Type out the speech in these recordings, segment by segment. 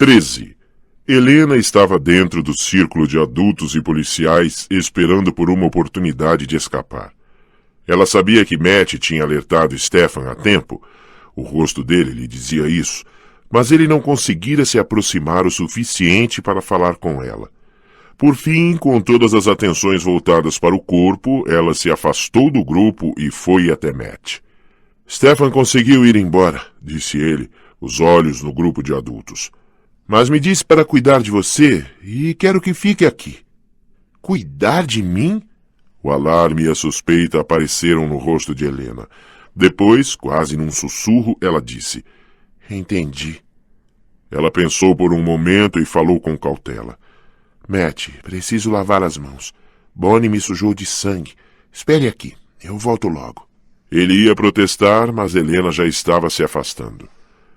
13. Helena estava dentro do círculo de adultos e policiais esperando por uma oportunidade de escapar. Ela sabia que Matt tinha alertado Stefan a tempo. O rosto dele lhe dizia isso, mas ele não conseguira se aproximar o suficiente para falar com ela. Por fim, com todas as atenções voltadas para o corpo, ela se afastou do grupo e foi até Matt. Stefan conseguiu ir embora, disse ele, os olhos no grupo de adultos. Mas me disse para cuidar de você e quero que fique aqui. Cuidar de mim? O alarme e a suspeita apareceram no rosto de Helena. Depois, quase num sussurro, ela disse: Entendi. Ela pensou por um momento e falou com cautela. Matt, preciso lavar as mãos. Bonnie me sujou de sangue. Espere aqui, eu volto logo. Ele ia protestar, mas Helena já estava se afastando.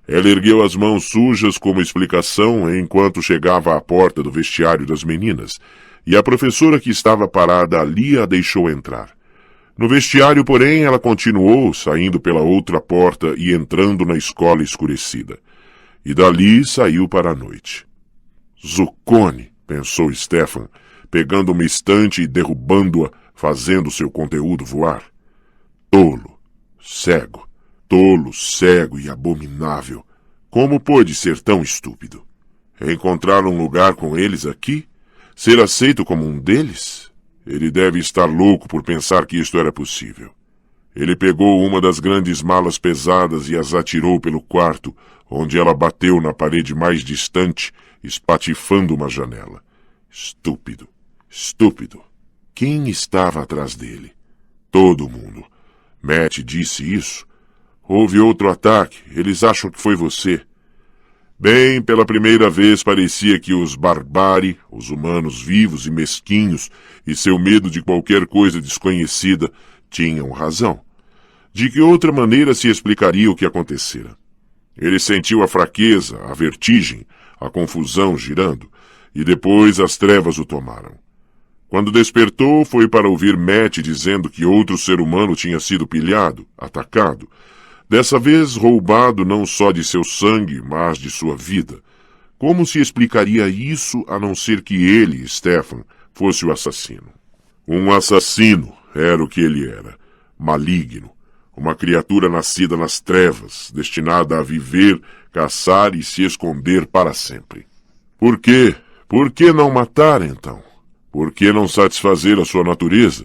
Ela ergueu as mãos sujas como explicação enquanto chegava à porta do vestiário das meninas, e a professora que estava parada ali a deixou entrar. No vestiário, porém, ela continuou, saindo pela outra porta e entrando na escola escurecida. E dali saiu para a noite. Zuccone, pensou Stefan, pegando uma estante e derrubando-a, fazendo seu conteúdo voar. Tolo, cego e abominável. Como pôde ser tão estúpido? Encontrar um lugar com eles aqui? Ser aceito como um deles? Ele deve estar louco por pensar que isto era possível. Ele pegou uma das grandes malas pesadas e as atirou pelo quarto, onde ela bateu na parede mais distante, espatifando uma janela. Estúpido. Quem estava atrás dele? Todo mundo. Matt disse isso. Houve outro ataque. Eles acham que foi você. Bem, pela primeira vez parecia que os barbari, os humanos vivos e mesquinhos, e seu medo de qualquer coisa desconhecida, tinham razão. De que outra maneira se explicaria o que acontecera? Ele sentiu a fraqueza, a vertigem, a confusão girando, e depois as trevas o tomaram. Quando despertou, foi para ouvir Matt dizendo que outro ser humano tinha sido pilhado, atacado, dessa vez roubado não só de seu sangue, mas de sua vida. Como se explicaria isso a não ser que ele, Stefan, fosse o assassino? Um assassino era o que ele era, maligno, uma criatura nascida nas trevas, destinada a viver, caçar e se esconder para sempre. Por quê? Por que não matar, então? Por que não satisfazer a sua natureza?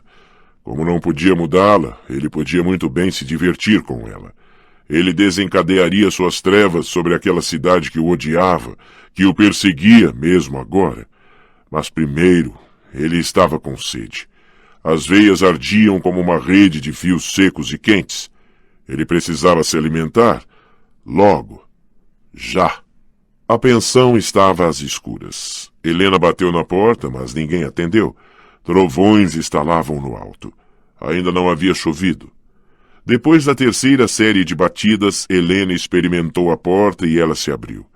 Como não podia mudá-la, ele podia muito bem se divertir com ela. Ele desencadearia suas trevas sobre aquela cidade que o odiava, que o perseguia mesmo agora. Mas primeiro, ele estava com sede. As veias ardiam como uma rede de fios secos e quentes. Ele precisava se alimentar. Logo. Já. A pensão estava às escuras. Helena bateu na porta, mas ninguém atendeu. Trovões estalavam no alto. Ainda não havia chovido. Depois da terceira série de batidas, Helena experimentou a porta e ela se abriu.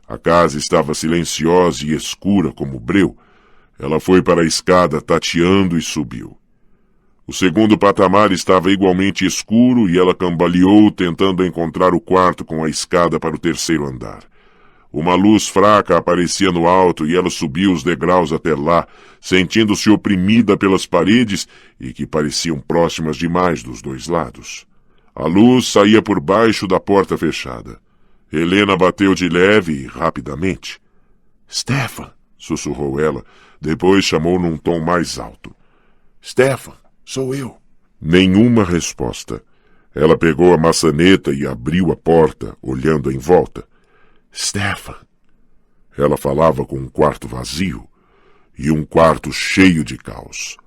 A casa estava silenciosa e escura como breu. Ela foi para a escada tateando e subiu. O segundo patamar estava igualmente escuro e ela cambaleou tentando encontrar o quarto com a escada para o terceiro andar. Uma luz fraca aparecia no alto e ela subiu os degraus até lá, sentindo-se oprimida pelas paredes e que pareciam próximas demais dos dois lados. A luz saía por baixo da porta fechada. Helena bateu de leve e rapidamente. Stefan, sussurrou ela, depois chamou num tom mais alto. Stefan, sou eu. Nenhuma resposta. Ela pegou a maçaneta e abriu a porta, olhando em volta. Stefan. Ela falava com um quarto vazio e um quarto cheio de caos.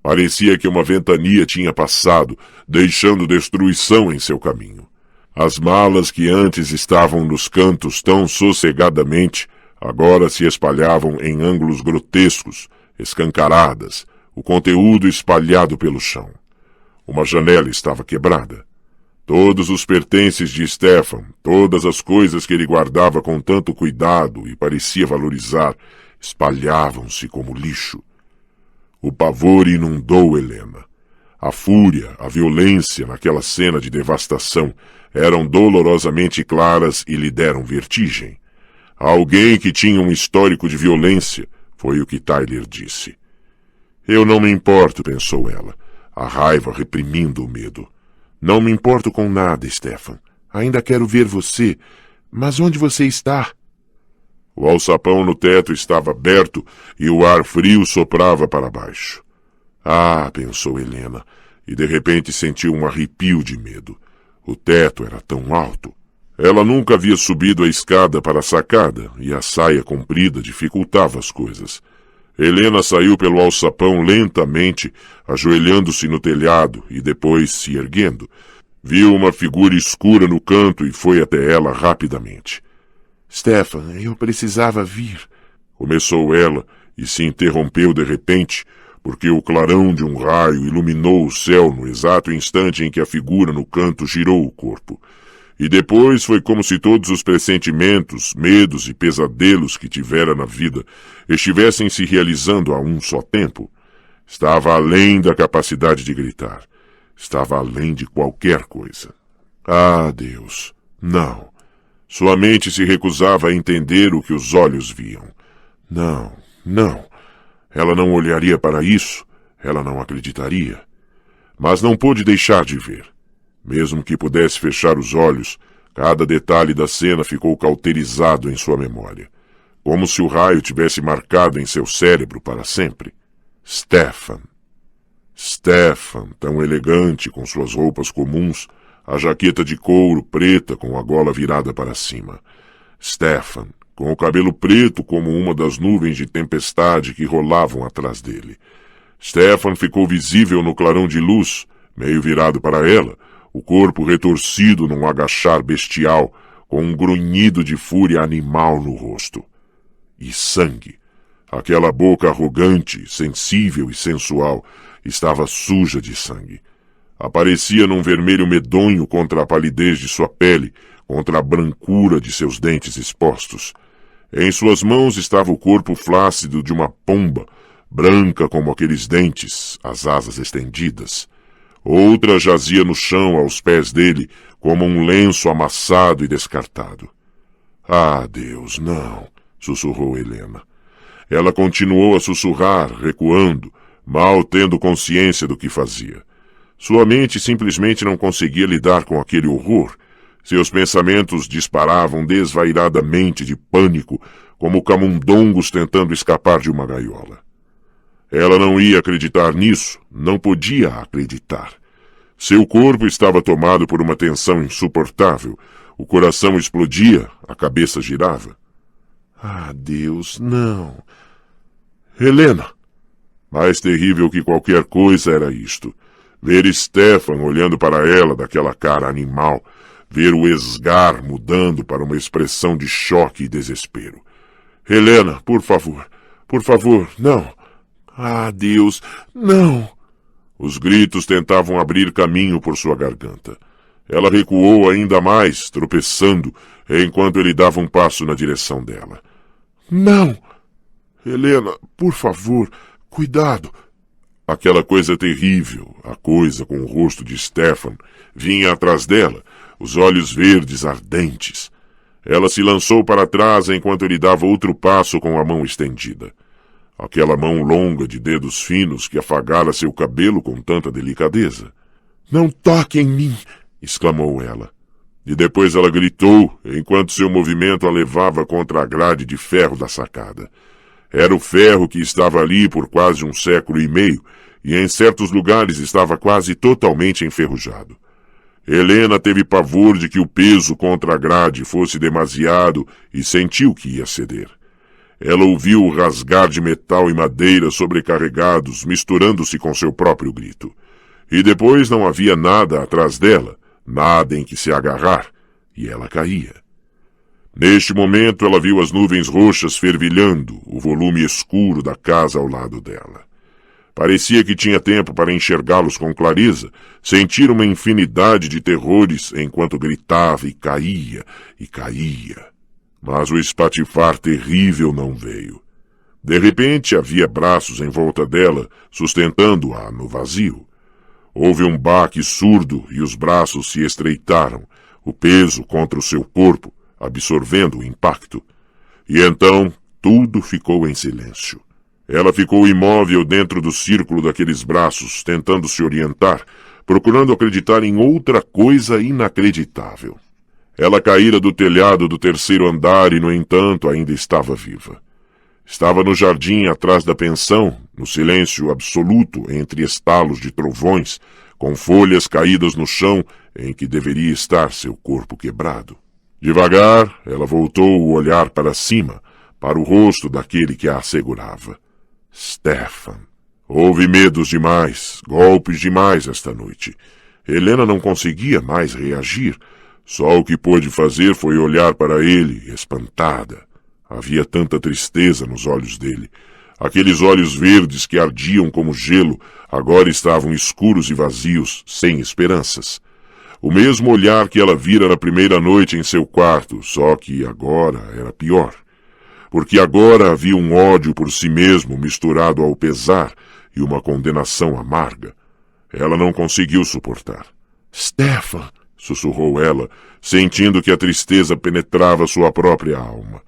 Parecia que uma ventania tinha passado, deixando destruição em seu caminho. As malas que antes estavam nos cantos tão sossegadamente, agora se espalhavam em ângulos grotescos, escancaradas, o conteúdo espalhado pelo chão. Uma janela estava quebrada. Todos os pertences de Stefan, todas as coisas que ele guardava com tanto cuidado e parecia valorizar, espalhavam-se como lixo. O pavor inundou Helena. A fúria, a violência naquela cena de devastação eram dolorosamente claras e lhe deram vertigem. Alguém que tinha um histórico de violência, foi o que Tyler disse. Eu não me importo, pensou ela, a raiva reprimindo o medo. Não me importo com nada, Stefan. Ainda quero ver você. Mas onde você está? O alçapão no teto estava aberto e o ar frio soprava para baixo. Ah, pensou Helena, e de repente sentiu um arrepio de medo. O teto era tão alto. Ela nunca havia subido a escada para a sacada e a saia comprida dificultava as coisas. Helena saiu pelo alçapão lentamente, ajoelhando-se no telhado e depois se erguendo. Viu uma figura escura no canto e foi até ela rapidamente. Stefan, eu precisava vir. Começou ela e se interrompeu de repente, porque o clarão de um raio iluminou o céu no exato instante em que a figura no canto girou o corpo. E depois foi como se todos os pressentimentos, medos e pesadelos que tivera na vida estivessem se realizando a um só tempo. Estava além da capacidade de gritar. Estava além de qualquer coisa. Ah, Deus! Não! Sua mente se recusava a entender o que os olhos viam. Não, não. Ela não olharia para isso. Ela não acreditaria. Mas não pôde deixar de ver. Mesmo que pudesse fechar os olhos, cada detalhe da cena ficou cauterizado em sua memória. Como se o raio tivesse marcado em seu cérebro para sempre. Stefan. Stefan, tão elegante com suas roupas comuns, a jaqueta de couro preta com a gola virada para cima. Stefan, com o cabelo preto como uma das nuvens de tempestade que rolavam atrás dele. Stefan ficou visível no clarão de luz, meio virado para ela, o corpo retorcido num agachar bestial, com um grunhido de fúria animal no rosto. E sangue. Aquela boca arrogante, sensível e sensual, estava suja de sangue. Aparecia num vermelho medonho contra a palidez de sua pele, contra a brancura de seus dentes expostos. Em suas mãos estava o corpo flácido de uma pomba, branca como aqueles dentes, as asas estendidas. Outra jazia no chão aos pés dele, como um lenço amassado e descartado. Ah, Deus, não, sussurrou Helena. Ela continuou a sussurrar, recuando, mal tendo consciência do que fazia. Sua mente simplesmente não conseguia lidar com aquele horror. Seus pensamentos disparavam desvairadamente de pânico, como camundongos tentando escapar de uma gaiola. Ela não ia acreditar nisso, não podia acreditar. Seu corpo estava tomado por uma tensão insuportável, o coração explodia, a cabeça girava. Ah, Deus, não. Helena! Mais terrível que qualquer coisa era isto. Ver Stefan olhando para ela daquela cara animal, ver o esgar mudando para uma expressão de choque e desespero. Helena, por favor, não. Ah, Deus, não! Os gritos tentavam abrir caminho por sua garganta. Ela recuou ainda mais, tropeçando, enquanto ele dava um passo na direção dela. Não! Helena, por favor, cuidado! Aquela coisa terrível, a coisa com o rosto de Stefan, vinha atrás dela, os olhos verdes ardentes. Ela se lançou para trás enquanto ele dava outro passo com a mão estendida. Aquela mão longa de dedos finos que afagara seu cabelo com tanta delicadeza. Não toque em mim! Exclamou ela. E depois ela gritou, enquanto seu movimento a levava contra a grade de ferro da sacada. Era o ferro que estava ali por quase 1 século e meio, e em certos lugares estava quase totalmente enferrujado. Helena teve pavor de que o peso contra a grade fosse demasiado e sentiu que ia ceder. Ela ouviu o rasgar de metal e madeira sobrecarregados, misturando-se com seu próprio grito. E depois não havia nada atrás dela, nada em que se agarrar, e ela caía. Neste momento ela viu as nuvens roxas fervilhando, o volume escuro da casa ao lado dela. Parecia que tinha tempo para enxergá-los com clareza, sentir uma infinidade de terrores enquanto gritava e caía, e caía. Mas o espatifar terrível não veio. De repente havia braços em volta dela, sustentando-a no vazio. Houve um baque surdo e os braços se estreitaram, o peso contra o seu corpo, absorvendo o impacto. E então tudo ficou em silêncio. Ela ficou imóvel dentro do círculo daqueles braços, tentando se orientar, procurando acreditar em outra coisa inacreditável. Ela caíra do telhado do terceiro andar e, no entanto, ainda estava viva. Estava no jardim atrás da pensão, no silêncio absoluto entre estalos de trovões, com folhas caídas no chão em que deveria estar seu corpo quebrado. Devagar, ela voltou o olhar para cima, para o rosto daquele que a assegurava. Stefan. Houve medos demais, golpes demais esta noite. Helena não conseguia mais reagir. Só o que pôde fazer foi olhar para ele, espantada. Havia tanta tristeza nos olhos dele. Aqueles olhos verdes que ardiam como gelo, agora estavam escuros e vazios, sem esperanças. O mesmo olhar que ela vira na primeira noite em seu quarto, só que agora era pior. Porque agora havia um ódio por si mesmo misturado ao pesar e uma condenação amarga. Ela não conseguiu suportar. Stefan! Sussurrou ela, sentindo que a tristeza penetrava sua própria alma.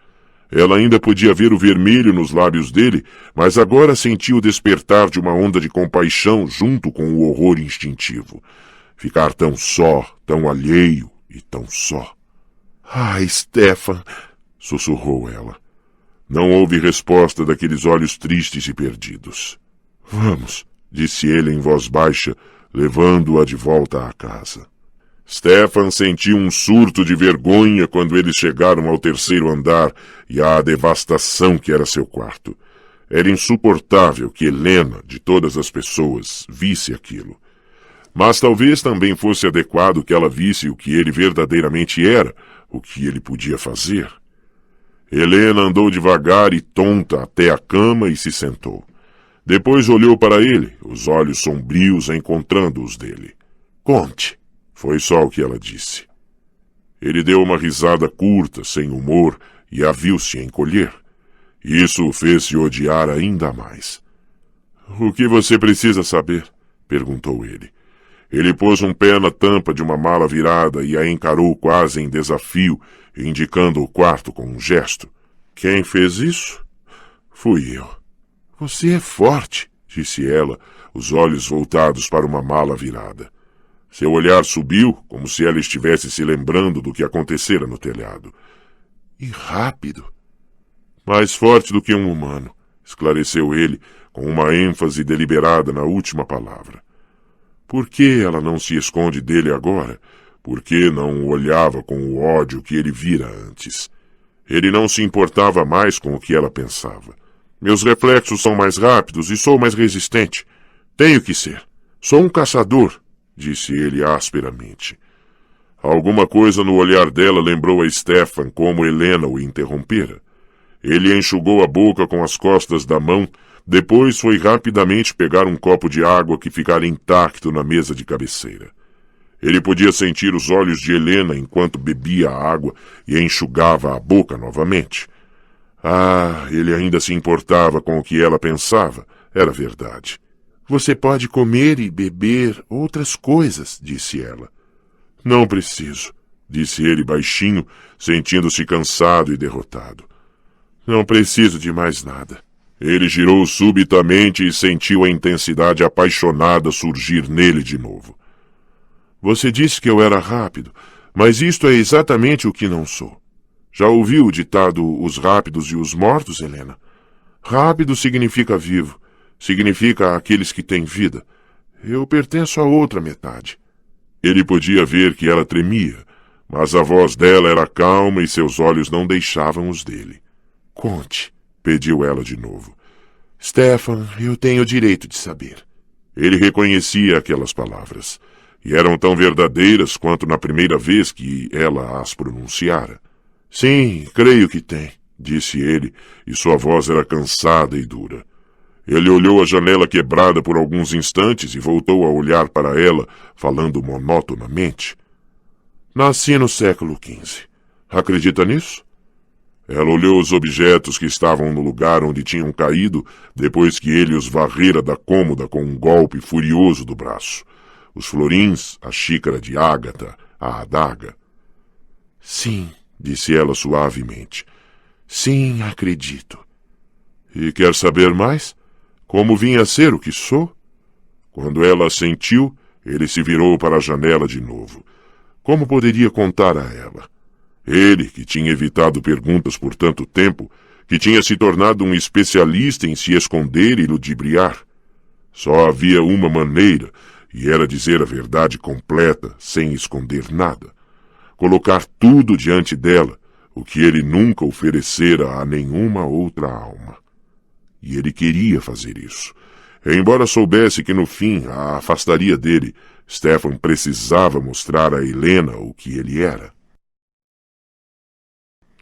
Ela ainda podia ver o vermelho nos lábios dele, mas agora sentia o despertar de uma onda de compaixão junto com o horror instintivo. Ficar tão só, tão alheio e tão só. Ai, Stefan! Sussurrou ela. Não houve resposta daqueles olhos tristes e perdidos. Vamos, disse ele em voz baixa, levando-a de volta à casa. Stefan sentiu um surto de vergonha quando eles chegaram ao terceiro andar e à devastação que era seu quarto. Era insuportável que Helena, de todas as pessoas, visse aquilo. Mas talvez também fosse adequado que ela visse o que ele verdadeiramente era, o que ele podia fazer. Helena andou devagar e tonta até a cama e se sentou. Depois olhou para ele, os olhos sombrios encontrando os dele. Conte. Foi só o que ela disse. Ele deu uma risada curta, sem humor, e a viu-se encolher. Isso o fez-se odiar ainda mais. O que você precisa saber? Perguntou ele. Ele pôs um pé na tampa de uma mala virada e a encarou quase em desafio, indicando o quarto com um gesto. Quem fez isso? Fui eu. Você é forte, disse ela, os olhos voltados para uma mala virada. Seu olhar subiu, como se ela estivesse se lembrando do que acontecera no telhado. E rápido. Mais forte do que um humano, esclareceu ele, com uma ênfase deliberada na última palavra. Por que ela não se esconde dele agora? Por que não o olhava com o ódio que ele vira antes? Ele não se importava mais com o que ela pensava. Meus reflexos são mais rápidos e sou mais resistente. Tenho que ser. Sou um caçador, disse ele asperamente. Alguma coisa no olhar dela lembrou a Stefan como Helena o interrompera. Ele enxugou a boca com as costas da mão, depois foi rapidamente pegar um copo de água que ficara intacto na mesa de cabeceira. Ele podia sentir os olhos de Helena enquanto bebia a água e enxugava a boca novamente. Ah, ele ainda se importava com o que ela pensava, era verdade. Você pode comer e beber outras coisas, disse ela. Não preciso, disse ele baixinho, sentindo-se cansado e derrotado. Não preciso de mais nada. Ele girou subitamente e sentiu a intensidade apaixonada surgir nele de novo. Você disse que eu era rápido, mas isto é exatamente o que não sou. Já ouviu o ditado os rápidos e os mortos, Helena? Rápido significa vivo, significa aqueles que têm vida. Eu pertenço à outra metade. Ele podia ver que ela tremia, mas a voz dela era calma e seus olhos não deixavam os dele. Conte, pediu ela de novo. Stefan, eu tenho o direito de saber. Ele reconhecia aquelas palavras, e eram tão verdadeiras quanto na primeira vez que ela as pronunciara. Sim, creio que tem, disse ele, e sua voz era cansada e dura. Ele olhou a janela quebrada por alguns instantes e voltou a olhar para ela, falando monotonamente. Nasci no século XV. Acredita nisso? Ela olhou os objetos que estavam no lugar onde tinham caído depois que ele os varrera da cômoda com um golpe furioso do braço. Os florins, a xícara de ágata, a adaga. Sim, disse ela suavemente. Sim, acredito. E quer saber mais? Como vim a ser o que sou? Quando ela assentiu, ele se virou para a janela de novo. Como poderia contar a ela? Ele, que tinha evitado perguntas por tanto tempo, que tinha se tornado um especialista em se esconder e ludibriar. Só havia uma maneira, e era dizer a verdade completa, sem esconder nada. Colocar tudo diante dela, o que ele nunca oferecera a nenhuma outra alma. E ele queria fazer isso. Embora soubesse que no fim a afastaria dele, Stefan precisava mostrar a Helena o que ele era.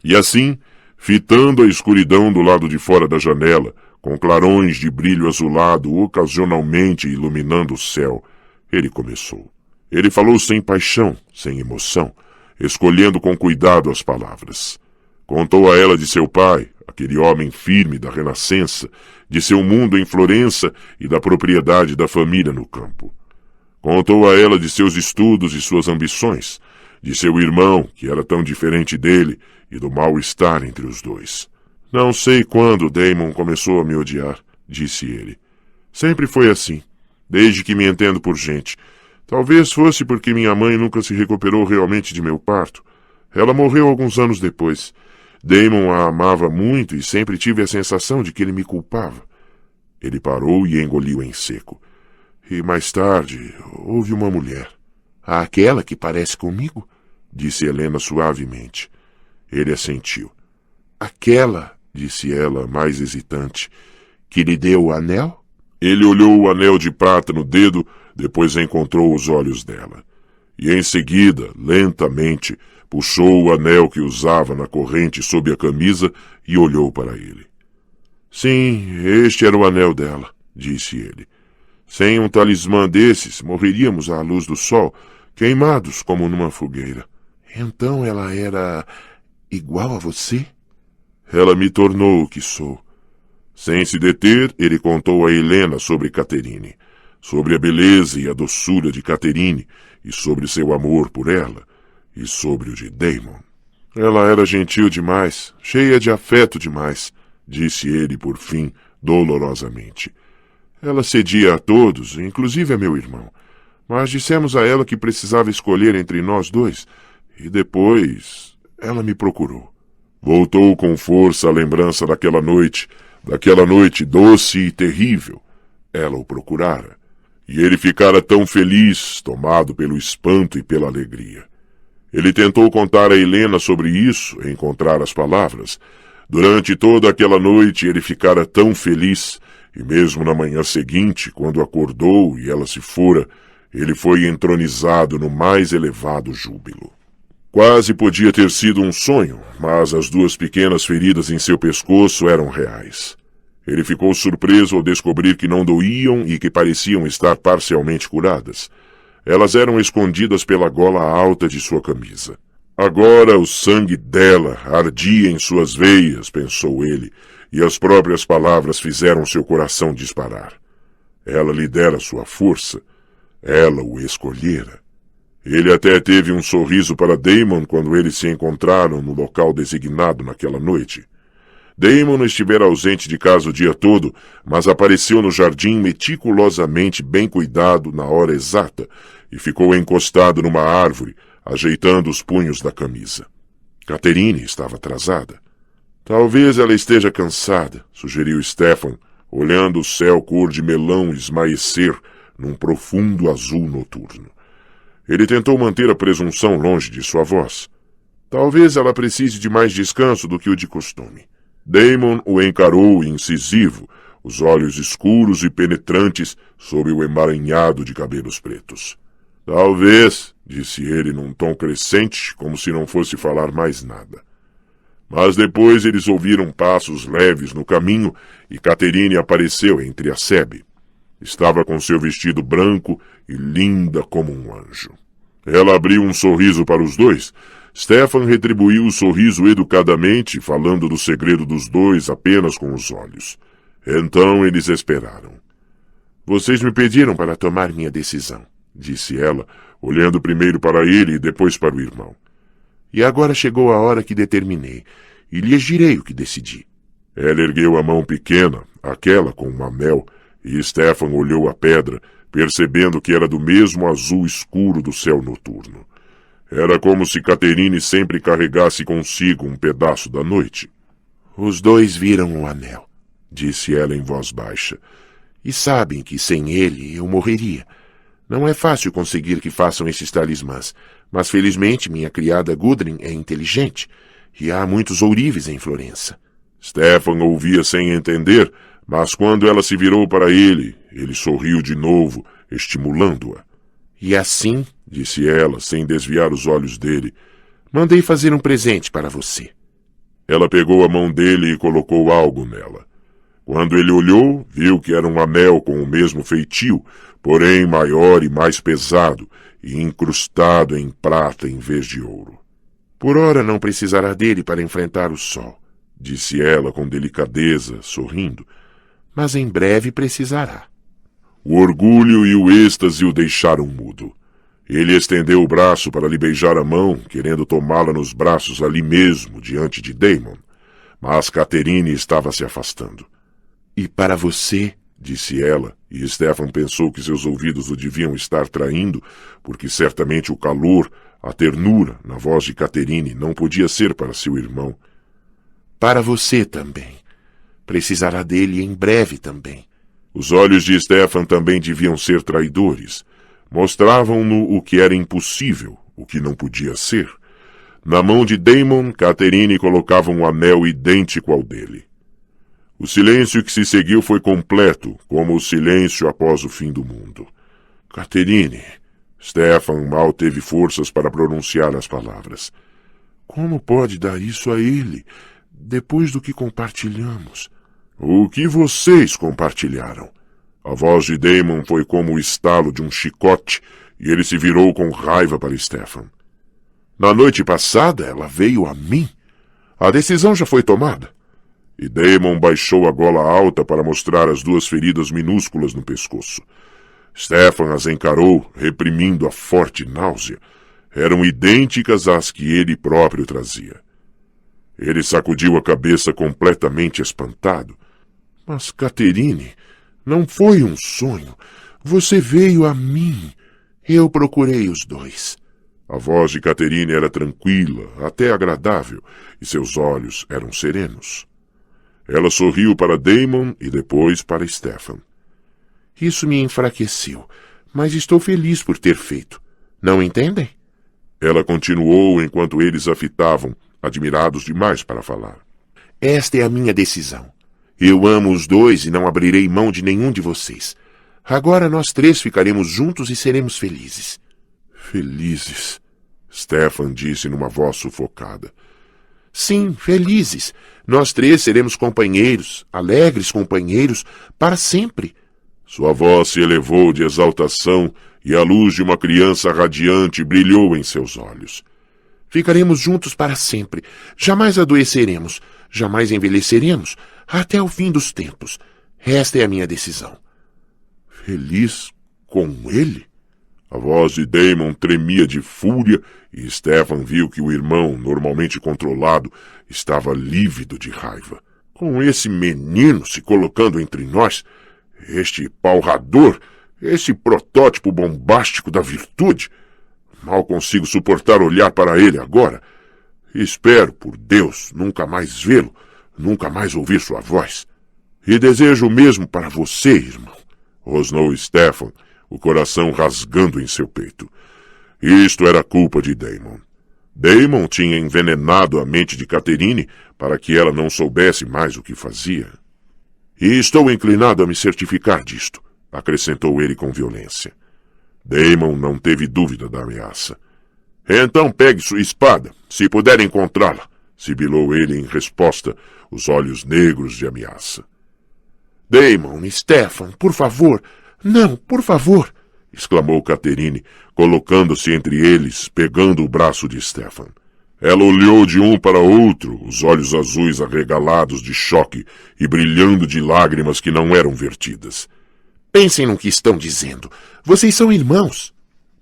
E assim, fitando a escuridão do lado de fora da janela, com clarões de brilho azulado ocasionalmente iluminando o céu, ele começou. Ele falou sem paixão, sem emoção, escolhendo com cuidado as palavras. Contou a ela de seu pai, aquele homem firme da Renascença, de seu mundo em Florença e da propriedade da família no campo. Contou a ela de seus estudos e suas ambições, de seu irmão, que era tão diferente dele, e do mal-estar entre os dois. Não sei quando Damon começou a me odiar, disse ele. Sempre foi assim, desde que me entendo por gente. Talvez fosse porque minha mãe nunca se recuperou realmente de meu parto. Ela morreu alguns anos depois. Damon a amava muito e sempre tive a sensação de que ele me culpava. Ele parou e engoliu em seco. E mais tarde, houve uma mulher. Aquela que parece comigo? Disse Helena suavemente. Ele assentiu. Aquela, disse ela, mais hesitante, que lhe deu o anel? Ele olhou o anel de prata no dedo, depois encontrou os olhos dela. E em seguida, lentamente, puxou o anel que usava na corrente sob a camisa e olhou para ele. Sim, este era o anel dela, disse ele. Sem um talismã desses, morreríamos à luz do sol, queimados como numa fogueira. Então ela era igual a você? Ela me tornou o que sou. Sem se deter, ele contou a Helena sobre Catherine, sobre a beleza e a doçura de Catherine, e sobre seu amor por ela, e sobre o de Damon. Ela era gentil demais, cheia de afeto demais, disse ele por fim, dolorosamente. Ela cedia a todos, inclusive a meu irmão, mas dissemos a ela que precisava escolher entre nós dois, e depois ela me procurou. Voltou com força a lembrança daquela noite doce e terrível. Ela o procurara, e ele ficara tão feliz, tomado pelo espanto e pela alegria. Ele tentou contar a Helena sobre isso, encontrar as palavras. Durante toda aquela noite ele ficara tão feliz, e mesmo na manhã seguinte, quando acordou e ela se fora, ele foi entronizado no mais elevado júbilo. Quase podia ter sido um sonho, mas as duas pequenas feridas em seu pescoço eram reais. Ele ficou surpreso ao descobrir que não doíam e que pareciam estar parcialmente curadas. Elas eram escondidas pela gola alta de sua camisa. Agora o sangue dela ardia em suas veias, pensou ele, e as próprias palavras fizeram seu coração disparar. Ela lhe dera sua força. Ela o escolhera. Ele até teve um sorriso para Damon quando eles se encontraram no local designado naquela noite. Damon estivera ausente de casa o dia todo, mas apareceu no jardim meticulosamente bem cuidado na hora exata e ficou encostado numa árvore, ajeitando os punhos da camisa. Catherine estava atrasada. Talvez ela esteja cansada, sugeriu Stefan, olhando o céu cor de melão esmaecer num profundo azul noturno. Ele tentou manter a presunção longe de sua voz. Talvez ela precise de mais descanso do que o de costume. Damon o encarou incisivo, os olhos escuros e penetrantes sob o emaranhado de cabelos pretos. Talvez, disse ele num tom crescente, como se não fosse falar mais nada. Mas depois eles ouviram passos leves no caminho e Catherine apareceu entre a sebe. Estava com seu vestido branco e linda como um anjo. Ela abriu um sorriso para os dois. Stefan retribuiu o sorriso educadamente, falando do segredo dos dois apenas com os olhos. Então eles esperaram. Vocês me pediram para tomar minha decisão, disse ela, olhando primeiro para ele e depois para o irmão. E agora chegou a hora que determinei. e lhes direi o que decidi. Ela ergueu a mão pequena, aquela com um anel, e Stefan olhou a pedra, percebendo que era do mesmo azul escuro do céu noturno. Era como se Caterine sempre carregasse consigo um pedaço da noite. Os dois viram o anel, disse ela em voz baixa, e sabem que sem ele eu morreria. Não é fácil conseguir que façam esses talismãs, mas felizmente minha criada Gudrun é inteligente, e há muitos ourives em Florença. Stefan ouvia sem entender, mas quando ela se virou para ele, ele sorriu de novo, estimulando-a. E assim, disse ela, sem desviar os olhos dele, mandei fazer um presente para você. Ela pegou a mão dele e colocou algo nela. Quando ele olhou, viu que era um anel com o mesmo feitio, porém maior e mais pesado, e incrustado em prata em vez de ouro. Por ora não precisará dele para enfrentar o sol, disse ela com delicadeza, sorrindo, mas em breve precisará. O orgulho e o êxtase o deixaram mudo. Ele estendeu o braço para lhe beijar a mão, querendo tomá-la nos braços ali mesmo, diante de Damon. Mas Caterine estava se afastando. E para você, disse ela, e Stefan pensou que seus ouvidos o deviam estar traindo, porque certamente o calor, a ternura na voz de Caterine não podia ser para seu irmão. Para você também. Precisará dele em breve também. Os olhos de Stefan também deviam ser traidores. Mostravam-no o que era impossível, o que não podia ser. Na mão de Damon, Caterine colocava um anel idêntico ao dele. O silêncio que se seguiu foi completo, como o silêncio após o fim do mundo. Caterine. Stefan mal teve forças para pronunciar as palavras. Como pode dar isso a ele, depois do que compartilhamos? O que vocês compartilharam? A voz de Damon foi como o estalo de um chicote, e ele se virou com raiva para Stefan. Na noite passada, ela veio a mim. A decisão já foi tomada. E Damon baixou a gola alta para mostrar as duas feridas minúsculas no pescoço. Stefan as encarou, reprimindo a forte náusea. Eram idênticas às que ele próprio trazia. Ele sacudiu a cabeça completamente espantado. Mas, Caterine, não foi um sonho. Você veio a mim. Eu procurei os dois. A voz de Caterine era tranquila, até agradável, e seus olhos eram serenos. Ela sorriu para Damon e depois para Stefan. Isso me enfraqueceu, mas estou feliz por ter feito. Não entendem? Ela continuou enquanto eles a fitavam, admirados demais para falar. Esta é a minha decisão. Eu amo os dois e não abrirei mão de nenhum de vocês. Agora nós três ficaremos juntos e seremos felizes. Felizes, Stefan disse numa voz sufocada. Sim, felizes. Nós três seremos companheiros, alegres companheiros, para sempre. Sua voz se elevou de exaltação e a luz de uma criança radiante brilhou em seus olhos. Ficaremos juntos para sempre. Jamais adoeceremos, jamais envelheceremos, até o fim dos tempos. Esta é a minha decisão. Feliz com ele? A voz de Damon tremia de fúria e Stefan viu que o irmão, normalmente controlado, estava lívido de raiva. Com esse menino se colocando entre nós, este palrador, esse protótipo bombástico da virtude, mal consigo suportar olhar para ele agora. Espero, por Deus, nunca mais vê-lo, nunca mais ouvir sua voz. E desejo o mesmo para você, irmão, rosnou Stefan, o coração rasgando em seu peito. Isto era culpa de Damon. Damon tinha envenenado a mente de Caterine para que ela não soubesse mais o que fazia. E estou inclinado a me certificar disto, acrescentou ele com violência. Damon não teve dúvida da ameaça. Então pegue sua espada, se puder encontrá-la, sibilou ele em resposta, os olhos negros de ameaça. Damon, Stefan, por favor, não, por favor, exclamou Caterine, colocando-se entre eles, pegando o braço de Stefan. Ela olhou de um para outro, os olhos azuis arregalados de choque e brilhando de lágrimas que não eram vertidas. Pensem no que estão dizendo. Vocês são irmãos.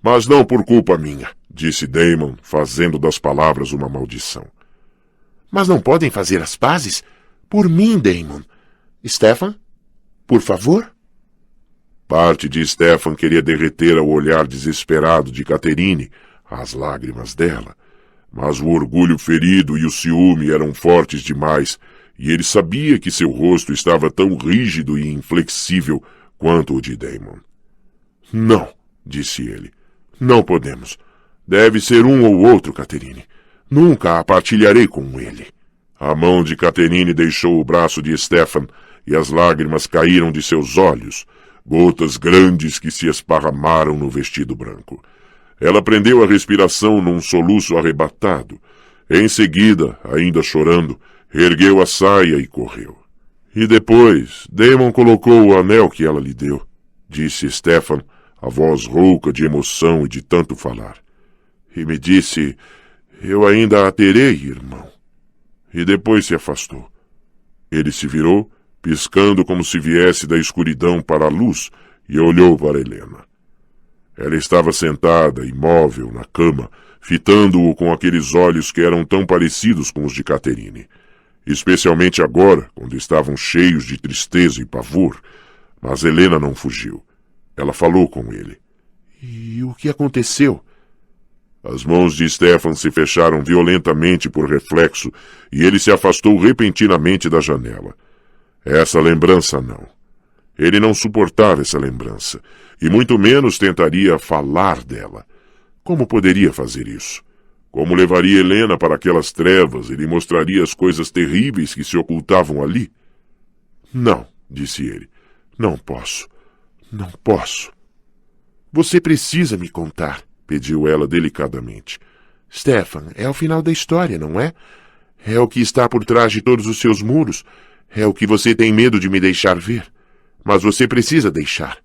Mas não por culpa minha, disse Damon, fazendo das palavras uma maldição. Mas não podem fazer as pazes? Por mim, Damon. Stefan, por favor? Parte de Stefan queria derreter ao olhar desesperado de Catherine as lágrimas dela, mas o orgulho ferido e o ciúme eram fortes demais, e ele sabia que seu rosto estava tão rígido e inflexível quanto o de Damon. Não, disse ele. Não podemos. Deve ser um ou outro, Catherine. Nunca a partilharei com ele. A mão de Catherine deixou o braço de Stefan e as lágrimas caíram de seus olhos, gotas grandes que se esparramaram no vestido branco. Ela prendeu a respiração num soluço arrebatado. Em seguida, ainda chorando, ergueu a saia e correu. E depois, Damon colocou o anel que ela lhe deu, disse Stefan, a voz rouca de emoção e de tanto falar. E me disse, eu ainda a terei, irmão. E depois se afastou. Ele se virou, piscando como se viesse da escuridão para a luz, e olhou para Helena. Ela estava sentada, imóvel, na cama, fitando-o com aqueles olhos que eram tão parecidos com os de Catherine. Especialmente agora, quando estavam cheios de tristeza e pavor. Mas Helena não fugiu. Ela falou com ele. E o que aconteceu? As mãos de Stefan se fecharam violentamente por reflexo e ele se afastou repentinamente da janela. Essa lembrança não. Ele não suportava essa lembrança, e muito menos tentaria falar dela. Como poderia fazer isso? Como levaria Helena para aquelas trevas e lhe mostraria as coisas terríveis que se ocultavam ali? Não, disse ele. Não posso. Não posso. Você precisa me contar, pediu ela delicadamente. Stefan, é o final da história, não é? É o que está por trás de todos os seus muros. É o que você tem medo de me deixar ver. Mas você precisa deixar.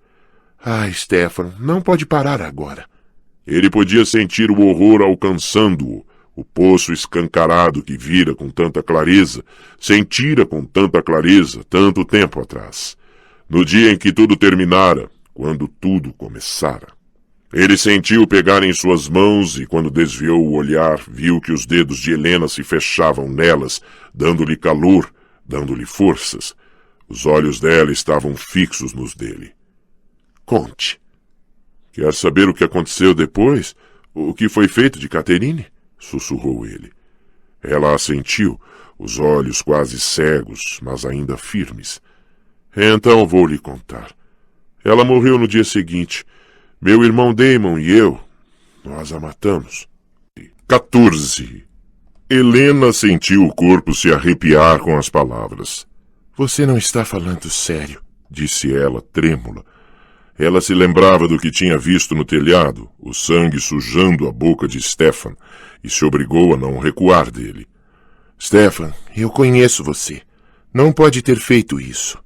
Ah, Stefan, não pode parar agora. Ele podia sentir o horror alcançando-o, o poço escancarado que vira com tanta clareza, sentira com tanta clareza tanto tempo atrás. No dia em que tudo terminara, quando tudo começara. Ele sentiu pegar em suas mãos e, quando desviou o olhar, viu que os dedos de Helena se fechavam nelas, dando-lhe calor, dando-lhe forças. Os olhos dela estavam fixos nos dele. Conte. Quer saber o que aconteceu depois? O que foi feito de Catherine? Sussurrou ele. Ela assentiu, os olhos quase cegos, mas ainda firmes. Então vou lhe contar. Ela morreu no dia seguinte. Meu irmão Damon e eu, nós a matamos. 14. Helena sentiu o corpo se arrepiar com as palavras. Você não está falando sério, disse ela, trêmula. Ela se lembrava do que tinha visto no telhado, o sangue sujando a boca de Stefan, e se obrigou a não recuar dele. Stefan, eu conheço você. Não pode ter feito isso.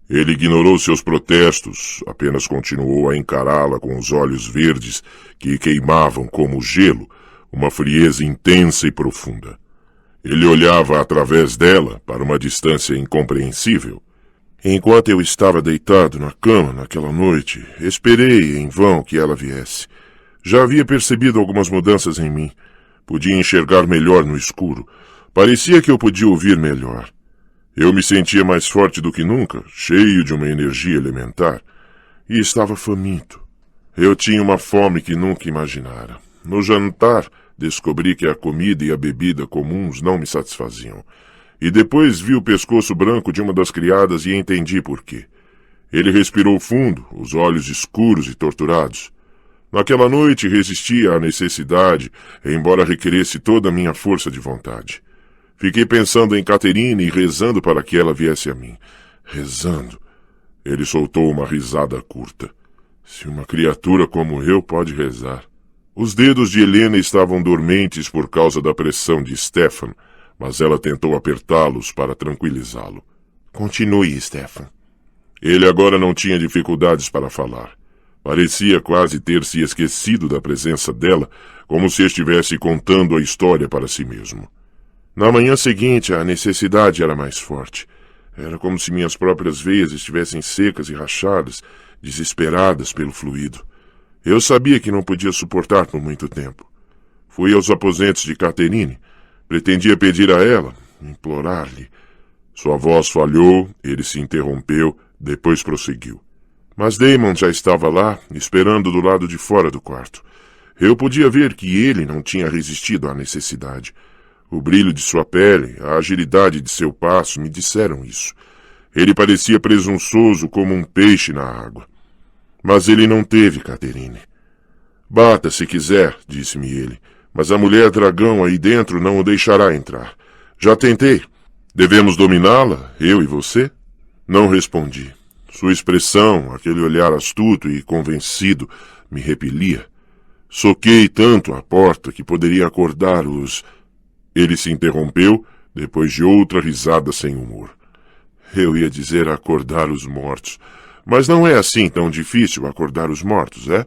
Ele ignorou seus protestos, apenas continuou a encará-la com os olhos verdes que queimavam como gelo, uma frieza intensa e profunda. Ele olhava através dela para uma distância incompreensível. Enquanto eu estava deitado na cama naquela noite, esperei em vão que ela viesse. Já havia percebido algumas mudanças em mim. Podia enxergar melhor no escuro. Parecia que eu podia ouvir melhor. Eu me sentia mais forte do que nunca, cheio de uma energia elementar. E estava faminto. Eu tinha uma fome que nunca imaginara. No jantar, descobri que a comida e a bebida comuns não me satisfaziam. E depois vi o pescoço branco de uma das criadas e entendi por quê. Ele respirou fundo, os olhos escuros e torturados. Naquela noite resisti à necessidade, embora requeresse toda a minha força de vontade. Fiquei pensando em Catherine e rezando para que ela viesse a mim. Rezando. Ele soltou uma risada curta. Se uma criatura como eu pode rezar. Os dedos de Helena estavam dormentes por causa da pressão de Stefan, mas ela tentou apertá-los para tranquilizá-lo. Continue, Stefan. Ele agora não tinha dificuldades para falar. Parecia quase ter se esquecido da presença dela, como se estivesse contando a história para si mesmo. Na manhã seguinte, a necessidade era mais forte. Era como se minhas próprias veias estivessem secas e rachadas, desesperadas pelo fluido. Eu sabia que não podia suportar por muito tempo. Fui aos aposentos de Catherine. Pretendia pedir a ela, implorar-lhe. Sua voz falhou, ele se interrompeu, depois prosseguiu. Mas Damon já estava lá, esperando do lado de fora do quarto. Eu podia ver que ele não tinha resistido à necessidade. O brilho de sua pele, a agilidade de seu passo me disseram isso. Ele parecia presunçoso como um peixe na água. Mas ele não teve Catherine. Bata se quiser, disse-me ele, mas a mulher dragão aí dentro não o deixará entrar. Já tentei. Devemos dominá-la, eu e você? Não respondi. Sua expressão, aquele olhar astuto e convencido, me repelia. Soquei tanto a porta que poderia acordar os... Ele se interrompeu, depois de outra risada sem humor. Eu ia dizer acordar os mortos, mas não é assim tão difícil acordar os mortos, é?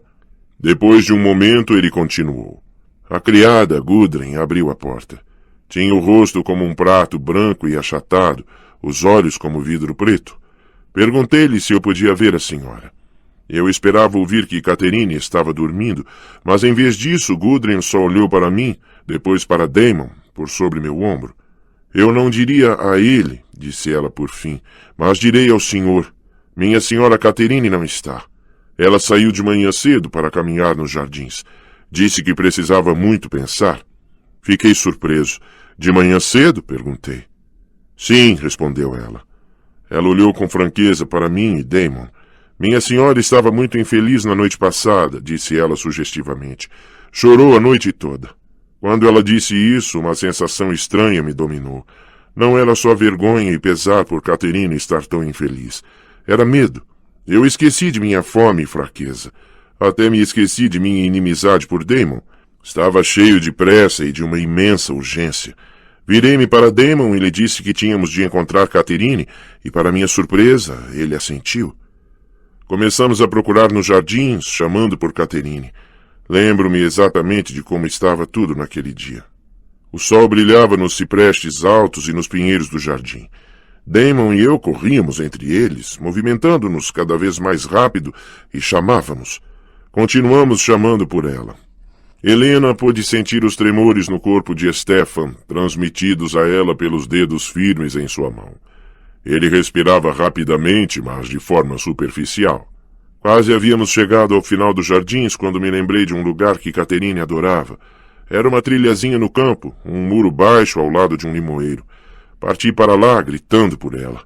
Depois de um momento ele continuou. A criada, Gudrun, abriu a porta. Tinha o rosto como um prato branco e achatado, os olhos como vidro preto. Perguntei-lhe se eu podia ver a senhora. Eu esperava ouvir que Catherine estava dormindo, mas em vez disso Gudrun só olhou para mim, depois para Damon, por sobre meu ombro. Eu não diria a ele, disse ela por fim, mas direi ao senhor. Minha senhora Catherine não está. Ela saiu de manhã cedo para caminhar nos jardins. Disse que precisava muito pensar. Fiquei surpreso. De manhã cedo? Perguntei. Sim, respondeu ela. Ela olhou com franqueza para mim e Damon. Minha senhora estava muito infeliz na noite passada, disse ela sugestivamente. Chorou a noite toda. Quando ela disse isso, uma sensação estranha me dominou. Não era só vergonha e pesar por Catherine estar tão infeliz. Era medo. Eu esqueci de minha fome e fraqueza. Até me esqueci de minha inimizade por Damon. Estava cheio de pressa e de uma imensa urgência. Virei-me para Damon e lhe disse que tínhamos de encontrar Catherine, e para minha surpresa, ele assentiu. Começamos a procurar nos jardins, chamando por Catherine. Lembro-me exatamente de como estava tudo naquele dia. O sol brilhava nos ciprestes altos e nos pinheiros do jardim. Damon e eu corríamos entre eles, movimentando-nos cada vez mais rápido, e chamávamos. Continuamos chamando por ela. Helena pôde sentir os tremores no corpo de Stefan, transmitidos a ela pelos dedos firmes em sua mão. Ele respirava rapidamente, mas de forma superficial. Quase havíamos chegado ao final dos jardins quando me lembrei de um lugar que Catherine adorava. Era uma trilhazinha no campo, um muro baixo ao lado de um limoeiro. Parti para lá, gritando por ela.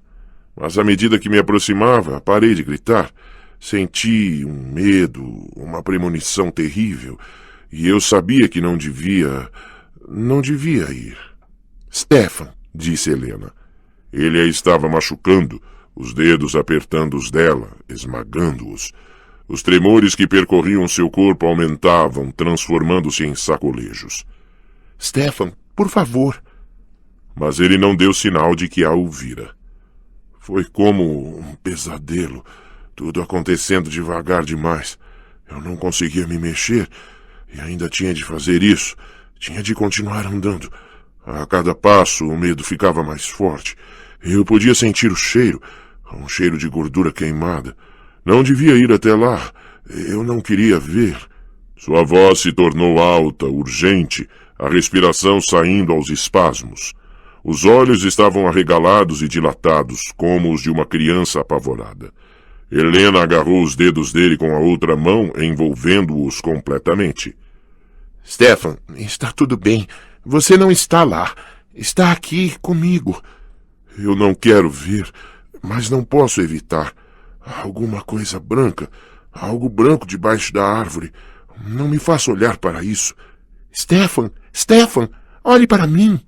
Mas à medida que me aproximava, parei de gritar. Senti um medo, uma premonição terrível, e eu sabia que não devia ir. Stefan, disse Helena. Ele a estava machucando, os dedos apertando os dela, esmagando-os. Os tremores que percorriam seu corpo aumentavam, transformando-se em sacolejos. Stefan, por favor. Mas ele não deu sinal de que a ouvira. Foi como um pesadelo, tudo acontecendo devagar demais. Eu não conseguia me mexer e ainda tinha de fazer isso. Tinha de continuar andando. A cada passo o medo ficava mais forte. Eu podia sentir o cheiro, um cheiro de gordura queimada. Não devia ir até lá. Eu não queria ver. Sua voz se tornou alta, urgente, a respiração saindo aos espasmos. Os olhos estavam arregalados e dilatados, como os de uma criança apavorada. Helena agarrou os dedos dele com a outra mão, envolvendo-os completamente. Stefan, está tudo bem. Você não está lá. Está aqui comigo. Eu não quero ver, mas não posso evitar. Há alguma coisa branca, algo branco debaixo da árvore. Não me faça olhar para isso. Stefan, olhe para mim.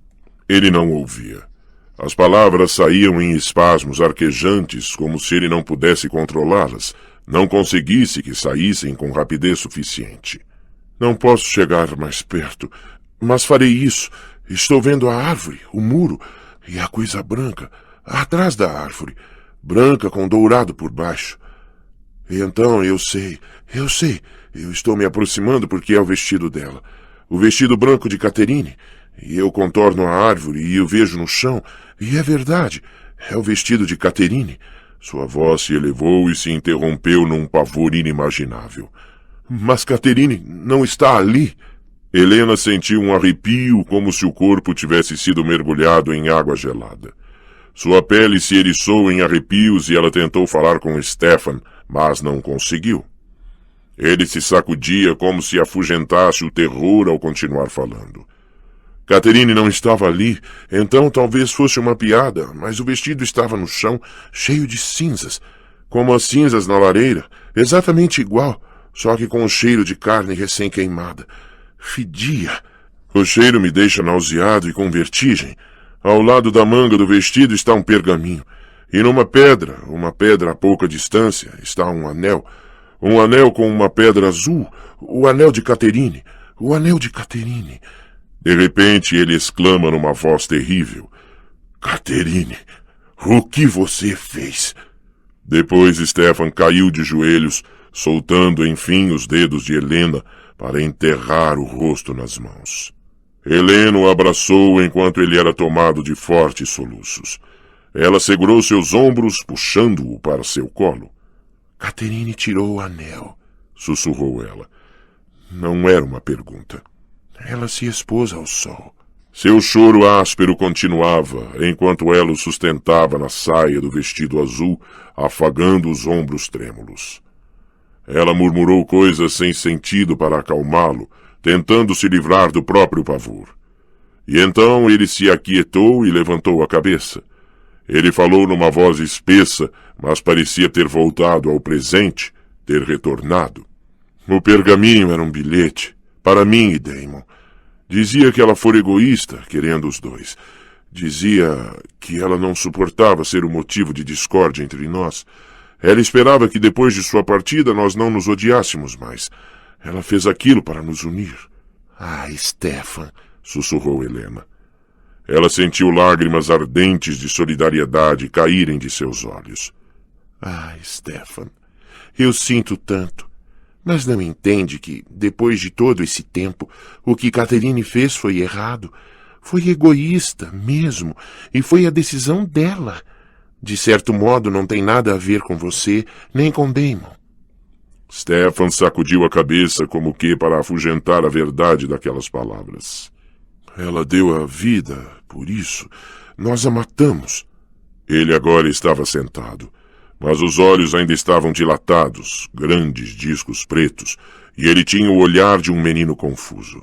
Ele não ouvia. As palavras saíam em espasmos arquejantes, como se ele não pudesse controlá-las, não conseguisse que saíssem com rapidez suficiente. Não posso chegar mais perto, mas farei isso. Estou vendo a árvore, o muro, e a coisa branca, atrás da árvore, branca com dourado por baixo. E então eu sei, eu estou me aproximando porque é o vestido dela, o vestido branco de Catherine. E eu contorno a árvore e o vejo no chão, e é verdade, é o vestido de Catherine. Sua voz se elevou e se interrompeu num pavor inimaginável. Mas Catherine não está ali. Helena sentiu um arrepio como se o corpo tivesse sido mergulhado em água gelada. Sua pele se eriçou em arrepios e ela tentou falar com Stefan, mas não conseguiu. Ele se sacudia como se afugentasse o terror ao continuar falando. Catherine não estava ali, então talvez fosse uma piada, mas o vestido estava no chão, cheio de cinzas, como as cinzas na lareira, exatamente igual, só que com o cheiro de carne recém-queimada. Fedia. O cheiro me deixa nauseado e com vertigem. Ao lado da manga do vestido está um pergaminho, e numa pedra, uma pedra a pouca distância, está um anel com uma pedra azul, o anel de Catherine, o anel de Catherine. De repente ele exclama numa voz terrível: Catherine, o que você fez? Depois Stefan caiu de joelhos, soltando enfim os dedos de Helena para enterrar o rosto nas mãos. Helena o abraçou enquanto ele era tomado de fortes soluços. Ela segurou seus ombros, puxando-o para seu colo. Catherine tirou o anel, sussurrou ela. Não era uma pergunta. Ela se expôs ao sol. Seu choro áspero continuava, enquanto ela o sustentava na saia do vestido azul, afagando os ombros trêmulos. Ela murmurou coisas sem sentido para acalmá-lo, tentando se livrar do próprio pavor. E então ele se aquietou e levantou a cabeça. Ele falou numa voz espessa, mas parecia ter voltado ao presente, ter retornado. O pergaminho era um bilhete, para mim e Damon. Dizia que ela fora egoísta, querendo os dois. Dizia que ela não suportava ser o motivo de discórdia entre nós. Ela esperava que depois de sua partida nós não nos odiássemos mais. Ela fez aquilo para nos unir. Ah, Stefan, sussurrou Helena. Ela sentiu lágrimas ardentes de solidariedade caírem de seus olhos. Ah, Stefan, eu sinto tanto. Mas não entende que, depois de todo esse tempo, o que Catherine fez foi errado. Foi egoísta, mesmo, e foi a decisão dela. De certo modo, não tem nada a ver com você, nem com Damon. Stefan sacudiu a cabeça como que para afugentar a verdade daquelas palavras. Ela deu a vida, por isso. Nós a matamos. Ele agora estava sentado, mas os olhos ainda estavam dilatados, grandes discos pretos, e ele tinha o olhar de um menino confuso.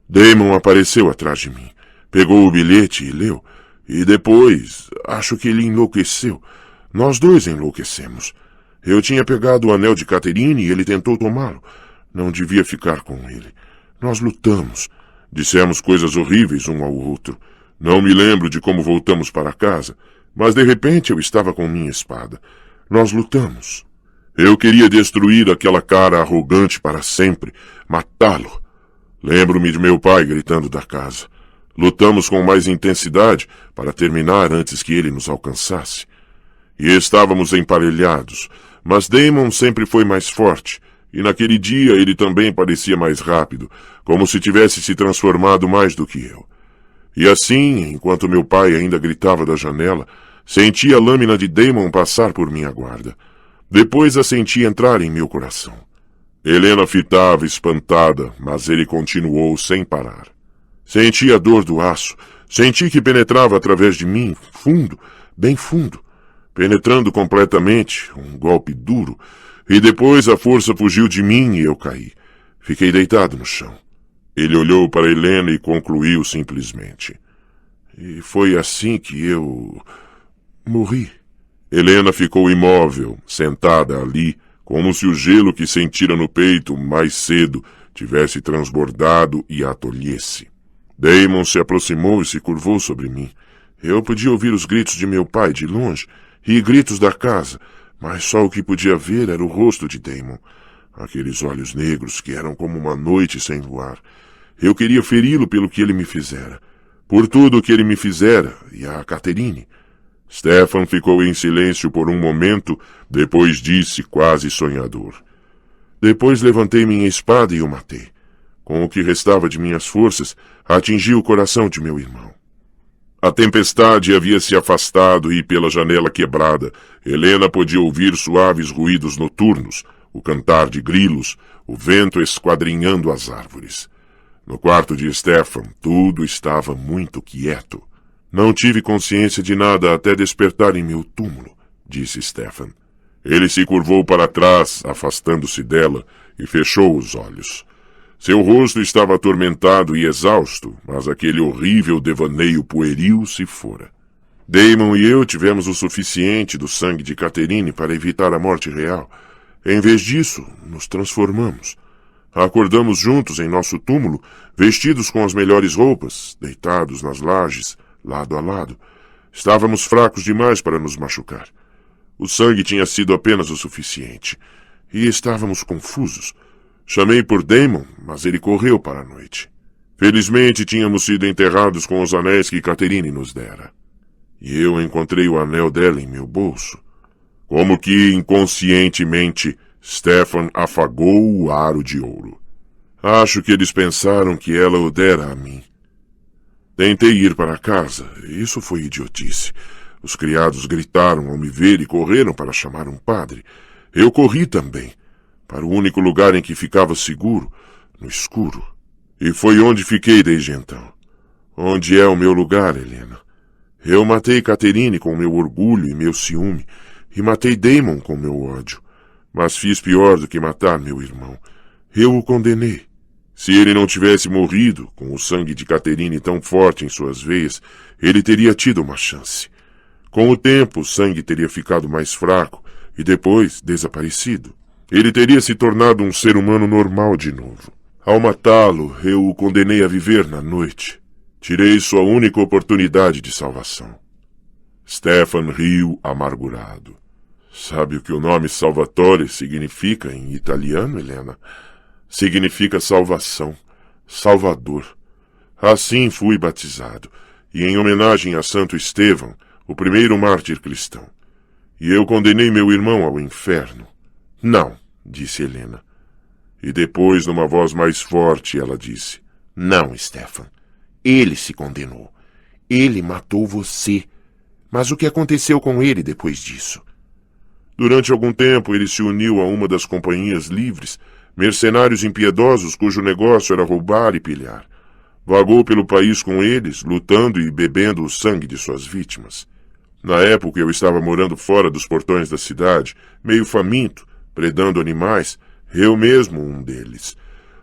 Damon apareceu atrás de mim, pegou o bilhete e leu, e depois, acho que ele enlouqueceu. Nós dois enlouquecemos. Eu tinha pegado o anel de Catherine e ele tentou tomá-lo. Não devia ficar com ele. Nós lutamos. Dissemos coisas horríveis um ao outro. Não me lembro de como voltamos para casa, mas de repente eu estava com minha espada. Nós lutamos. Eu queria destruir aquela cara arrogante para sempre, matá-lo. Lembro-me de meu pai gritando da casa. Lutamos com mais intensidade para terminar antes que ele nos alcançasse. E estávamos emparelhados, mas Damon sempre foi mais forte, e naquele dia ele também parecia mais rápido, como se tivesse se transformado mais do que eu. E assim, enquanto meu pai ainda gritava da janela, senti a lâmina de Damon passar por minha guarda. Depois a senti entrar em meu coração. Helena fitava espantada, mas ele continuou sem parar. Senti a dor do aço, senti que penetrava através de mim, fundo, bem fundo, penetrando completamente, um golpe duro, e depois a força fugiu de mim e eu caí. Fiquei deitado no chão. Ele olhou para Helena e concluiu simplesmente. E foi assim que eu morri. Helena ficou imóvel, sentada ali, como se o gelo que sentira no peito mais cedo tivesse transbordado e a tolhesse. Damon se aproximou e se curvou sobre mim. Eu podia ouvir os gritos de meu pai de longe e gritos da casa, mas só o que podia ver era o rosto de Damon. Aqueles olhos negros que eram como uma noite sem luar. Eu queria feri-lo pelo que ele me fizera. Por tudo o que ele me fizera, e a Catherine. Stefan ficou em silêncio por um momento, depois disse quase sonhador. Depois levantei minha espada e o matei. Com o que restava de minhas forças, atingi o coração de meu irmão. A tempestade havia se afastado e, pela janela quebrada, Helena podia ouvir suaves ruídos noturnos, o cantar de grilos, o vento esquadrinhando as árvores. No quarto de Stefan, tudo estava muito quieto. Não tive consciência de nada até despertar em meu túmulo, disse Stefan. Ele se curvou para trás, afastando-se dela, e fechou os olhos. Seu rosto estava atormentado e exausto, mas aquele horrível devaneio pueril se fora. Damon e eu tivemos o suficiente do sangue de Catherine para evitar a morte real. Em vez disso, nos transformamos. Acordamos juntos em nosso túmulo, vestidos com as melhores roupas, deitados nas lajes, lado a lado. Estávamos fracos demais para nos machucar. O sangue tinha sido apenas o suficiente. E estávamos confusos. Chamei por Damon, mas ele correu para a noite. Felizmente tínhamos sido enterrados com os anéis que Catherine nos dera. E eu encontrei o anel dela em meu bolso. Como que inconscientemente, Stefan afagou o aro de ouro. Acho que eles pensaram que ela o dera a mim. Tentei ir para casa. Isso foi idiotice. Os criados gritaram ao me ver e correram para chamar um padre. Eu corri também, para o único lugar em que ficava seguro, no escuro. E foi onde fiquei desde então. Onde é o meu lugar, Helena? Eu matei Catherine com meu orgulho e meu ciúme, e matei Damon com meu ódio. Mas fiz pior do que matar meu irmão. Eu o condenei. Se ele não tivesse morrido, com o sangue de Catherine tão forte em suas veias, ele teria tido uma chance. Com o tempo, o sangue teria ficado mais fraco e depois desaparecido. Ele teria se tornado um ser humano normal de novo. Ao matá-lo, eu o condenei a viver na noite. Tirei sua única oportunidade de salvação. Stefan riu amargurado. Sabe o que o nome Salvatore significa em italiano, Helena? Significa salvação, salvador. Assim fui batizado, e em homenagem a Santo Estevão, o primeiro mártir cristão. E eu condenei meu irmão ao inferno. Não, disse Helena. E depois, numa voz mais forte, ela disse: Não, Stefan. Ele se condenou. Ele matou você. Mas o que aconteceu com ele depois disso? Durante algum tempo, ele se uniu a uma das companhias livres, mercenários impiedosos cujo negócio era roubar e pilhar. Vagou pelo país com eles, lutando e bebendo o sangue de suas vítimas. Na época, eu estava morando fora dos portões da cidade, meio faminto, predando animais, eu mesmo um deles.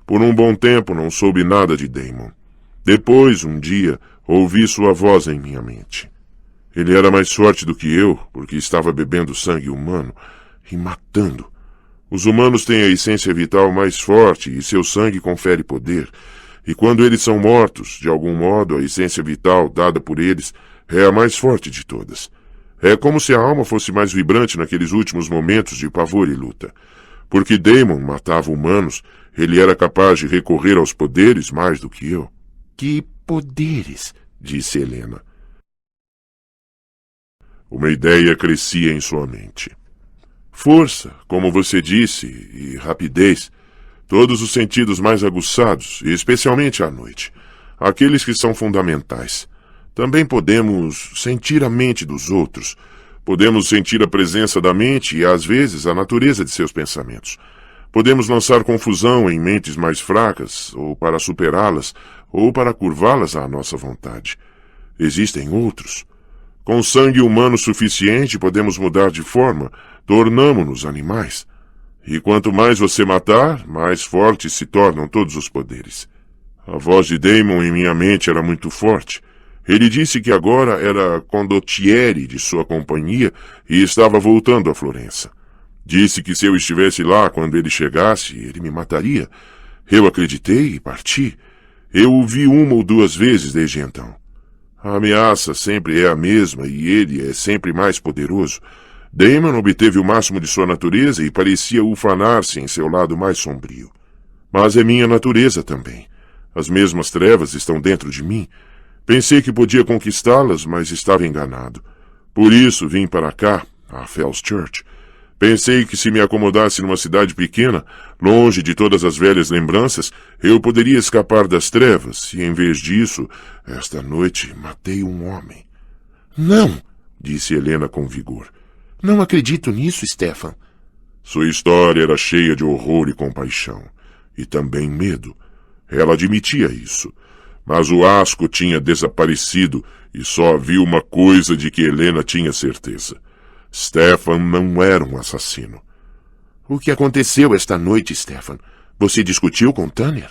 Por um bom tempo não soube nada de Damon. Depois, um dia, ouvi sua voz em minha mente. Ele era mais forte do que eu, porque estava bebendo sangue humano e matando. Os humanos têm a essência vital mais forte e seu sangue confere poder. E quando eles são mortos, de algum modo, a essência vital dada por eles é a mais forte de todas. É como se a alma fosse mais vibrante naqueles últimos momentos de pavor e luta. Porque Damon matava humanos, ele era capaz de recorrer aos poderes mais do que eu. Que poderes? Disse Helena. Uma ideia crescia em sua mente. Força, como você disse, e rapidez. Todos os sentidos mais aguçados, e especialmente à noite. Aqueles que são fundamentais. Também podemos sentir a mente dos outros. Podemos sentir a presença da mente e, às vezes, a natureza de seus pensamentos. Podemos lançar confusão em mentes mais fracas, ou para superá-las, ou para curvá-las à nossa vontade. Existem outros. Com sangue humano suficiente, podemos mudar de forma, tornamo-nos animais. E quanto mais você matar, mais fortes se tornam todos os poderes. A voz de Damon em minha mente era muito forte. Ele disse que agora era condottiere de sua companhia e estava voltando a Florença. Disse que se eu estivesse lá quando ele chegasse, ele me mataria. Eu acreditei e parti. Eu o vi uma ou duas vezes desde então. A ameaça sempre é a mesma e ele é sempre mais poderoso. Damon obteve o máximo de sua natureza e parecia ufanar-se em seu lado mais sombrio. Mas é minha natureza também. As mesmas trevas estão dentro de mim. Pensei que podia conquistá-las, mas estava enganado. Por isso vim para cá, a Fells Church. Pensei que se me acomodasse numa cidade pequena, longe de todas as velhas lembranças, eu poderia escapar das trevas, e em vez disso, esta noite matei um homem. Não, disse Helena com vigor. Não acredito nisso, Stefan. Sua história era cheia de horror e compaixão, e também medo. Ela admitia isso. Mas o asco tinha desaparecido e só havia uma coisa de que Helena tinha certeza. Stefan não era um assassino. O que aconteceu esta noite, Stefan? Você discutiu com Tanner?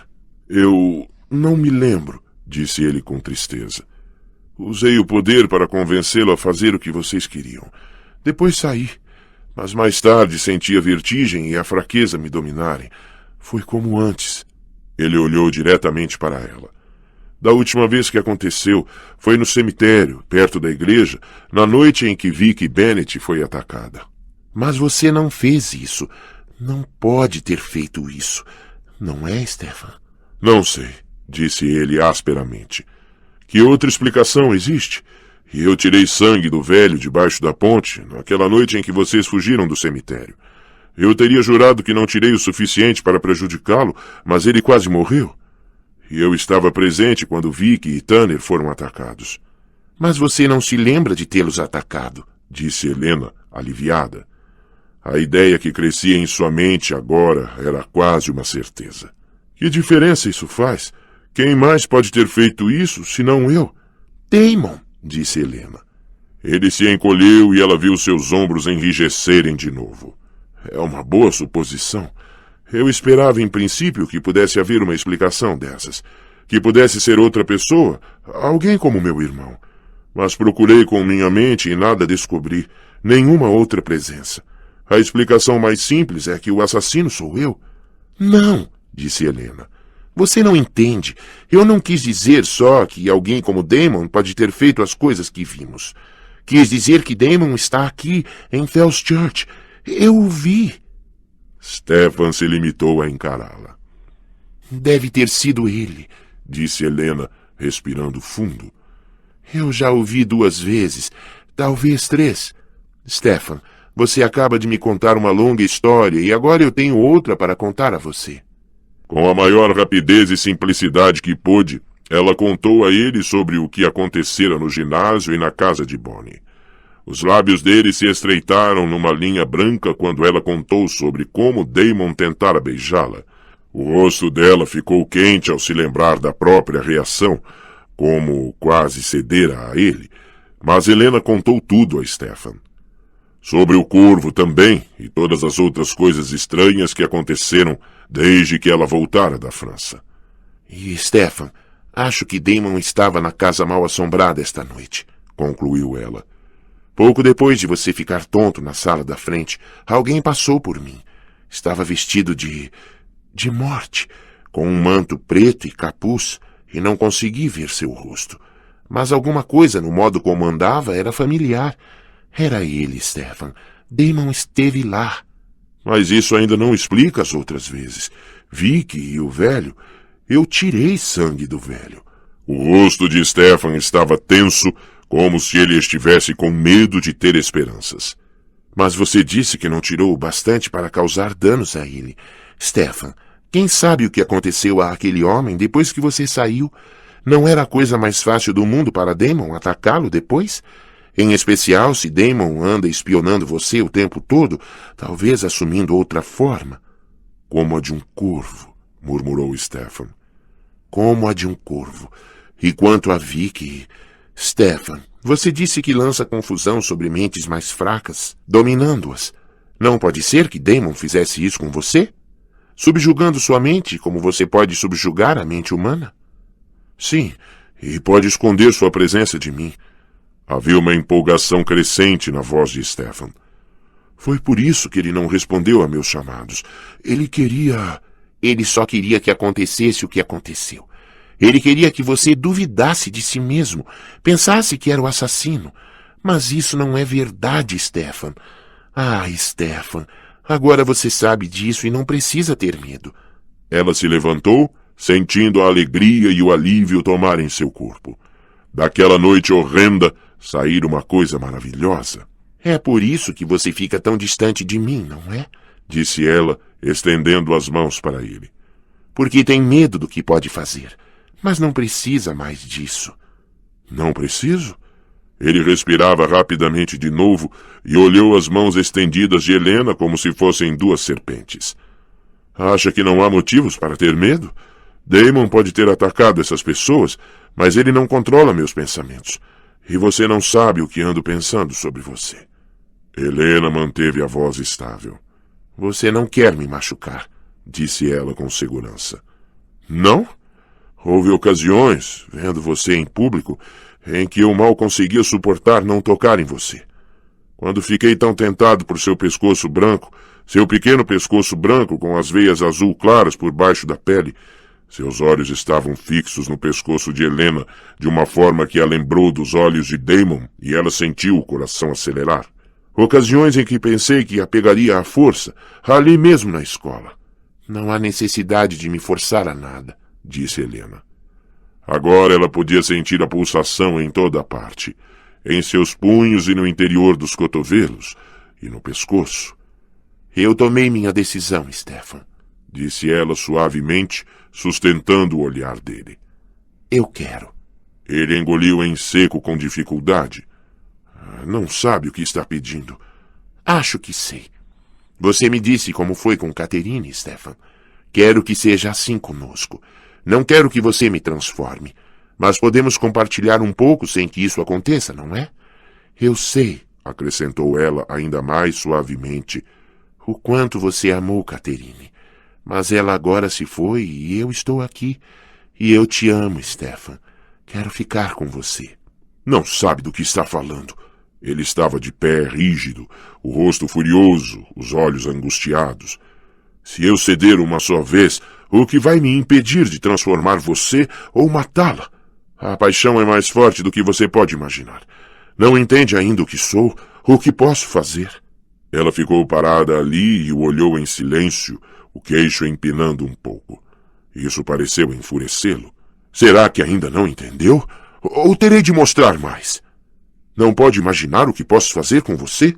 Eu não me lembro, disse ele com tristeza. Usei o poder para convencê-lo a fazer o que vocês queriam. Depois saí, mas mais tarde senti a vertigem e a fraqueza me dominarem. Foi como antes. Ele olhou diretamente para ela. Da última vez que aconteceu, foi no cemitério, perto da igreja, na noite em que Vicky Bennett foi atacada. Mas você não fez isso. Não pode ter feito isso. Não é, Stefan? Não sei, disse ele asperamente. Que outra explicação existe? E eu tirei sangue do velho debaixo da ponte, naquela noite em que vocês fugiram do cemitério. Eu teria jurado que não tirei o suficiente para prejudicá-lo, mas ele quase morreu. E eu estava presente quando Vicky e Tanner foram atacados. Mas você não se lembra de tê-los atacado, disse Helena, aliviada. A ideia que crescia em sua mente agora era quase uma certeza. Que diferença isso faz? Quem mais pode ter feito isso, senão eu? Damon, disse Helena. Ele se encolheu e ela viu seus ombros enrijecerem de novo. É uma boa suposição. Eu esperava, em princípio, que pudesse haver uma explicação dessas. Que pudesse ser outra pessoa, alguém como meu irmão. Mas procurei com minha mente e nada descobri, nenhuma outra presença. A explicação mais simples é que o assassino sou eu. Não, disse Helena. Você não entende. Eu não quis dizer só que alguém como Damon pode ter feito as coisas que vimos. Quis dizer que Damon está aqui, em Fells Church. Eu o vi. Stefan se limitou a encará-la. Deve ter sido ele, disse Helena, respirando fundo. Eu já o vi 2 vezes, talvez 3. Stefan, você acaba de me contar uma longa história e agora eu tenho outra para contar a você. Com a maior rapidez e simplicidade que pôde, ela contou a ele sobre o que acontecera no ginásio e na casa de Bonnie. Os lábios dele se estreitaram numa linha branca quando ela contou sobre como Damon tentara beijá-la. O rosto dela ficou quente ao se lembrar da própria reação, como quase cedera a ele. Mas Helena contou tudo a Stefan. Sobre o corvo também e todas as outras coisas estranhas que aconteceram desde que ela voltara da França. E Stefan, acho que Damon estava na casa mal-assombrada esta noite, concluiu ela. Pouco depois de você ficar tonto na sala da frente, alguém passou por mim. Estava vestido de morte, com um manto preto e capuz, e não consegui ver seu rosto. Mas alguma coisa no modo como andava era familiar. Era ele, Stefan. Damon esteve lá. Mas isso ainda não explica as outras vezes. Vicky e o velho. Eu tirei sangue do velho. O rosto de Stefan estava tenso, como se ele estivesse com medo de ter esperanças. Mas você disse que não tirou o bastante para causar danos a ele. Stefan, quem sabe o que aconteceu àquele homem depois que você saiu? Não era a coisa mais fácil do mundo para Damon atacá-lo depois? Em especial se Damon anda espionando você o tempo todo, talvez assumindo outra forma. Como a de um corvo, murmurou Stefan. Como a de um corvo. E quanto a Vicky... Stefan, você disse que lança confusão sobre mentes mais fracas, dominando-as. Não pode ser que Damon fizesse isso com você? Subjugando sua mente como você pode subjugar a mente humana? Sim, e pode esconder sua presença de mim. Havia uma empolgação crescente na voz de Stefan. Foi por isso que ele não respondeu a meus chamados. Ele só queria que acontecesse o que aconteceu. Ele queria que você duvidasse de si mesmo, pensasse que era o assassino. Mas isso não é verdade, Stefan. Ah, Stefan, agora você sabe disso e não precisa ter medo. Ela se levantou, sentindo a alegria e o alívio tomarem seu corpo. Daquela noite horrenda, saíra uma coisa maravilhosa. É por isso que você fica tão distante de mim, não é? Disse ela, estendendo as mãos para ele. Porque tem medo do que pode fazer. Mas não precisa mais disso. Não preciso? Ele respirava rapidamente de novo e olhou as mãos estendidas de Helena como se fossem 2 serpentes. Acha que não há motivos para ter medo? Damon pode ter atacado essas pessoas, mas ele não controla meus pensamentos. E você não sabe o que ando pensando sobre você. Helena manteve a voz estável. Você não quer me machucar, disse ela com segurança. Não? Houve ocasiões, vendo você em público, em que eu mal conseguia suportar não tocar em você. Quando fiquei tão tentado por seu pescoço branco, seu pequeno pescoço branco com as veias azul claras por baixo da pele, seus olhos estavam fixos no pescoço de Helena de uma forma que a lembrou dos olhos de Damon e ela sentiu o coração acelerar. Ocasiões em que pensei que a pegaria à força, ali mesmo na escola. Não há necessidade de me forçar a nada, disse Helena. Agora ela podia sentir a pulsação em toda a parte, em seus punhos e no interior dos cotovelos e no pescoço. Eu tomei minha decisão, Stefan, disse ela suavemente, sustentando o olhar dele. Eu quero. Ele engoliu em seco com dificuldade. Não sabe o que está pedindo. Acho que sei. Você me disse como foi com Catherine, Stefan. Quero que seja assim conosco. Não quero que você me transforme. Mas podemos compartilhar um pouco sem que isso aconteça, não é? Eu sei, acrescentou ela ainda mais suavemente, o quanto você amou Catherine. Mas ela agora se foi e eu estou aqui. E eu te amo, Stefan. Quero ficar com você. Não sabe do que está falando. Ele estava de pé, rígido, o rosto furioso, os olhos angustiados. Se eu ceder uma só vez, o que vai me impedir de transformar você ou matá-la? A paixão é mais forte do que você pode imaginar. Não entende ainda o que sou, o que posso fazer. Ela ficou parada ali e o olhou em silêncio, o queixo empinando um pouco. Isso pareceu enfurecê-lo. Será que ainda não entendeu? Ou terei de mostrar mais? Não pode imaginar o que posso fazer com você?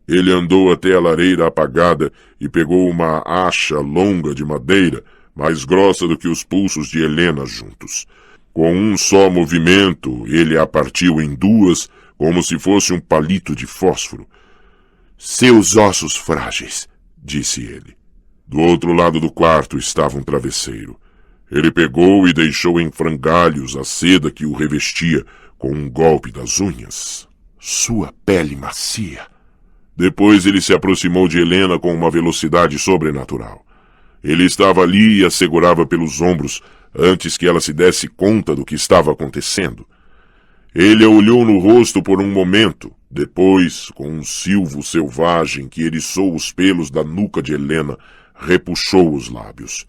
Ele andou até a lareira apagada e pegou uma acha longa de madeira, mais grossa do que os pulsos de Helena juntos. Com um só movimento, ele a partiu em duas, como se fosse um palito de fósforo. Seus ossos frágeis, disse ele. Do outro lado do quarto estava um travesseiro. Ele pegou e deixou em frangalhos a seda que o revestia com um golpe das unhas. Sua pele macia. Depois ele se aproximou de Helena com uma velocidade sobrenatural. Ele estava ali e a segurava pelos ombros antes que ela se desse conta do que estava acontecendo. Ele a olhou no rosto por um momento, depois, com um silvo selvagem que eriçou os pelos da nuca de Helena, repuxou os lábios.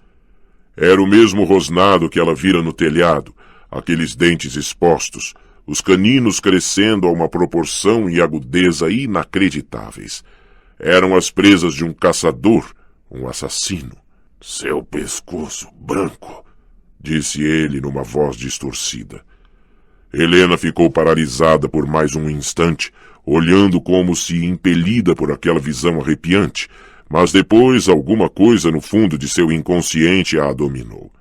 Era o mesmo rosnado que ela vira no telhado, aqueles dentes expostos, os caninos crescendo a uma proporção e agudeza inacreditáveis. Eram as presas de um caçador, um assassino. Seu pescoço branco, disse ele numa voz distorcida. Helena ficou paralisada por mais um instante, olhando como se impelida por aquela visão arrepiante, mas depois alguma coisa no fundo de seu inconsciente a dominou.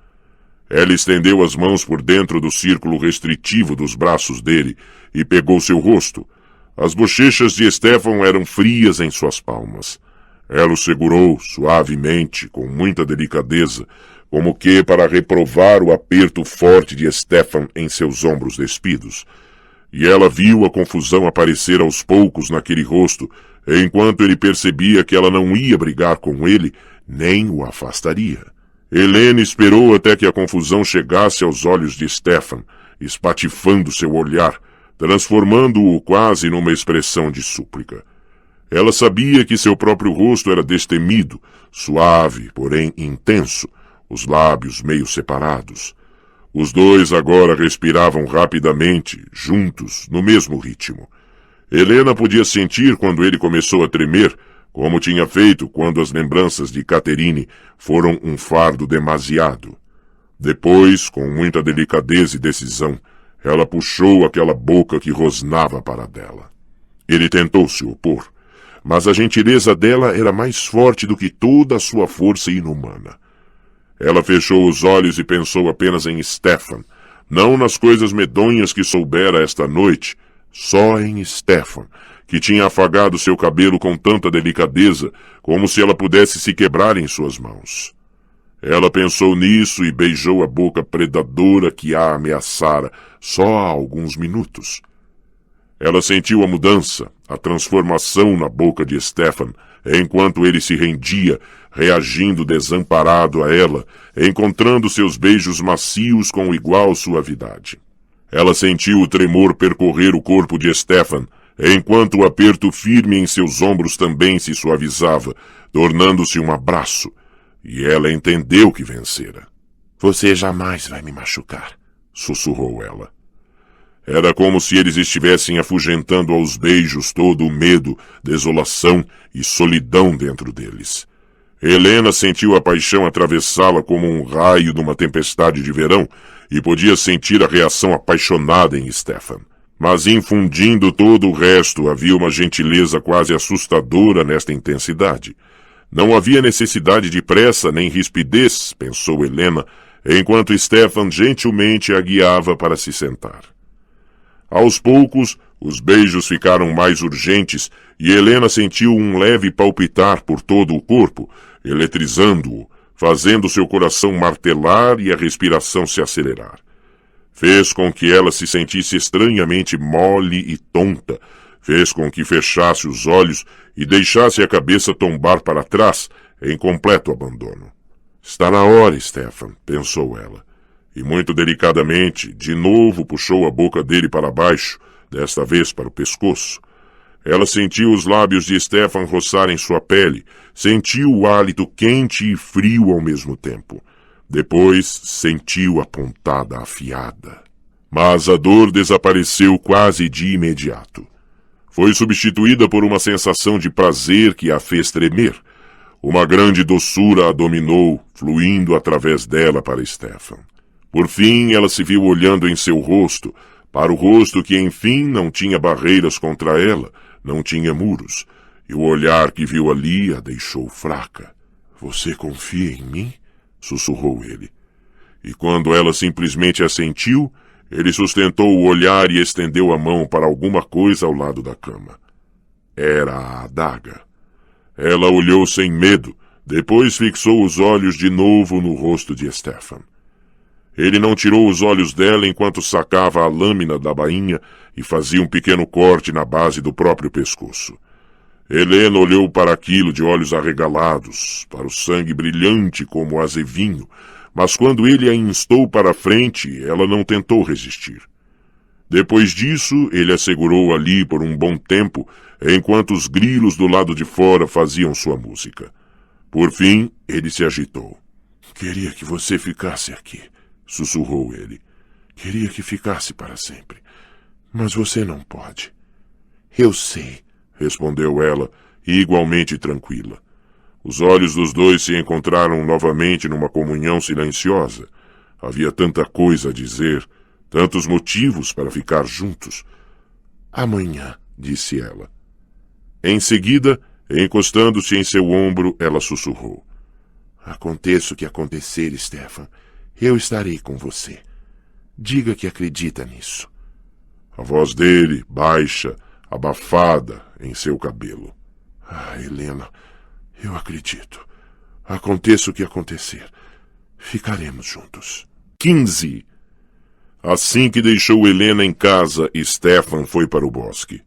Ela estendeu as mãos por dentro do círculo restritivo dos braços dele e pegou seu rosto. As bochechas de Stefan eram frias em suas palmas. Ela o segurou suavemente, com muita delicadeza, como que para reprovar o aperto forte de Stefan em seus ombros despidos. E ela viu a confusão aparecer aos poucos naquele rosto, enquanto ele percebia que ela não ia brigar com ele, nem o afastaria. Helena esperou até que a confusão chegasse aos olhos de Stefan, espatifando seu olhar, transformando-o quase numa expressão de súplica. Ela sabia que seu próprio rosto era destemido, suave, porém intenso, os lábios meio separados. Os dois agora respiravam rapidamente, juntos, no mesmo ritmo. Helena podia sentir quando ele começou a tremer, como tinha feito quando as lembranças de Catherine foram um fardo demasiado. Depois, com muita delicadeza e decisão, ela puxou aquela boca que rosnava para dela. Ele tentou se opor, mas a gentileza dela era mais forte do que toda a sua força inumana. Ela fechou os olhos e pensou apenas em Stefan, não nas coisas medonhas que soubera esta noite, só em Stefan, que tinha afagado seu cabelo com tanta delicadeza, como se ela pudesse se quebrar em suas mãos. Ela pensou nisso e beijou a boca predadora que a ameaçara só há alguns minutos. Ela sentiu a mudança, a transformação na boca de Stefan, enquanto ele se rendia, reagindo desamparado a ela, encontrando seus beijos macios com igual suavidade. Ela sentiu o tremor percorrer o corpo de Stefan, enquanto o aperto firme em seus ombros também se suavizava, tornando-se um abraço, e ela entendeu que vencera. Você jamais vai me machucar, sussurrou ela. Era como se eles estivessem afugentando aos beijos todo o medo, desolação e solidão dentro deles. Helena sentiu a paixão atravessá-la como um raio numa tempestade de verão e podia sentir a reação apaixonada em Stefan. Mas infundindo todo o resto, havia uma gentileza quase assustadora nesta intensidade. Não havia necessidade de pressa nem rispidez, pensou Helena, enquanto Stefan gentilmente a guiava para se sentar. Aos poucos, os beijos ficaram mais urgentes e Helena sentiu um leve palpitar por todo o corpo, eletrizando-o, fazendo seu coração martelar e a respiração se acelerar. Fez com que ela se sentisse estranhamente mole e tonta, fez com que fechasse os olhos e deixasse a cabeça tombar para trás, em completo abandono. Está na hora, Stefan, pensou ela. E muito delicadamente, de novo puxou a boca dele para baixo, desta vez para o pescoço. Ela sentiu os lábios de Stefan roçarem sua pele, sentiu o hálito quente e frio ao mesmo tempo. Depois sentiu a pontada afiada. Mas a dor desapareceu quase de imediato. Foi substituída por uma sensação de prazer que a fez tremer. Uma grande doçura a dominou, fluindo através dela para Stefan. Por fim, ela se viu olhando em seu rosto, para o rosto que, enfim, não tinha barreiras contra ela, não tinha muros, e o olhar que viu ali a deixou fraca. Você confia em mim? Sussurrou ele. E quando ela simplesmente assentiu, ele sustentou o olhar e estendeu a mão para alguma coisa ao lado da cama. Era a adaga. Ela olhou sem medo, depois fixou os olhos de novo no rosto de Stefan. Ele não tirou os olhos dela enquanto sacava a lâmina da bainha e fazia um pequeno corte na base do próprio pescoço. Helena olhou para aquilo de olhos arregalados, para o sangue brilhante como azevinho, mas quando ele a instou para frente, ela não tentou resistir. Depois disso, ele a segurou ali por um bom tempo, enquanto os grilos do lado de fora faziam sua música. Por fim, ele se agitou. Queria que você ficasse aqui, sussurrou ele. Queria que ficasse para sempre. Mas você não pode. Eu sei, respondeu ela, igualmente tranquila. Os olhos dos dois se encontraram novamente numa comunhão silenciosa. Havia tanta coisa a dizer, tantos motivos para ficar juntos. Amanhã, disse ela. Em seguida, encostando-se em seu ombro, ela sussurrou. Aconteça o que acontecer, Stefan, eu estarei com você. Diga que acredita nisso. A voz dele, baixa, abafada em seu cabelo. Ah, Helena, eu acredito. Aconteça o que acontecer, ficaremos juntos. 15. Assim que deixou Helena em casa, Stefan foi para o bosque.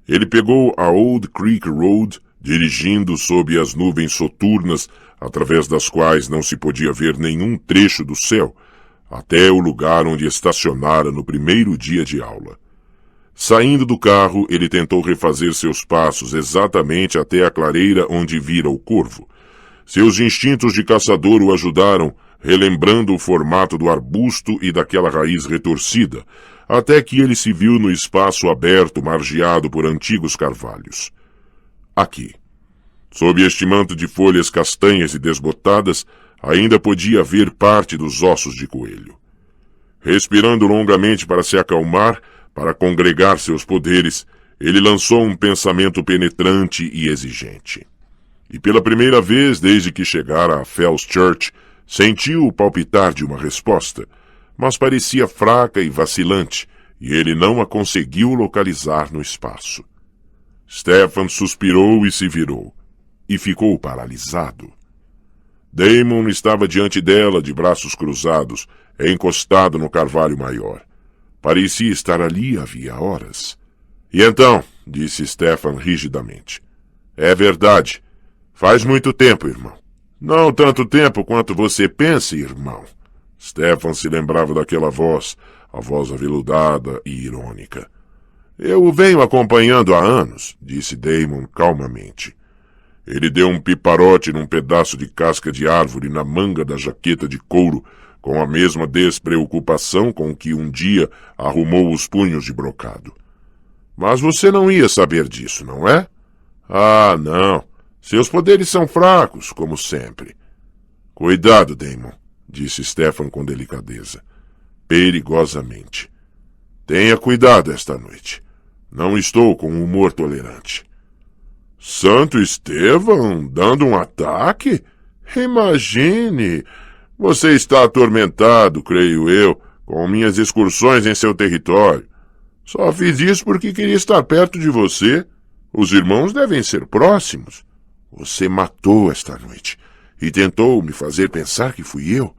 Ele pegou a Old Creek Road, dirigindo sob as nuvens soturnas, através das quais não se podia ver nenhum trecho do céu, até o lugar onde estacionara no primeiro dia de aula. Saindo do carro, ele tentou refazer seus passos exatamente até a clareira onde vira o corvo. Seus instintos de caçador o ajudaram, relembrando o formato do arbusto e daquela raiz retorcida, até que ele se viu no espaço aberto margeado por antigos carvalhos. Aqui. Sob este manto de folhas castanhas e desbotadas, ainda podia ver parte dos ossos de coelho. Respirando longamente para se acalmar, para congregar seus poderes, ele lançou um pensamento penetrante e exigente. E pela primeira vez desde que chegara a Fells Church, sentiu o palpitar de uma resposta, mas parecia fraca e vacilante, e ele não a conseguiu localizar no espaço. Stefan suspirou e se virou, e ficou paralisado. Damon estava diante dela, de braços cruzados, encostado no carvalho maior. Parecia estar ali havia horas. E então, disse Stefan rigidamente. É verdade. Faz muito tempo, irmão. Não tanto tempo quanto você pensa, irmão. Stefan se lembrava daquela voz, a voz aveludada e irônica. Eu o venho acompanhando há anos, disse Damon calmamente. Ele deu um piparote num pedaço de casca de árvore na manga da jaqueta de couro, com a mesma despreocupação com que um dia arrumou os punhos de brocado. Mas você não ia saber disso, não é? Ah, não. Seus poderes são fracos, como sempre. Cuidado, Damon, disse Stefan com delicadeza. Perigosamente. Tenha cuidado esta noite. Não estou com humor tolerante. Santo Estevão, dando um ataque? Imagine! Você está atormentado, creio eu, com minhas excursões em seu território. Só fiz isso porque queria estar perto de você. Os irmãos devem ser próximos. Você matou esta noite e tentou me fazer pensar que fui eu.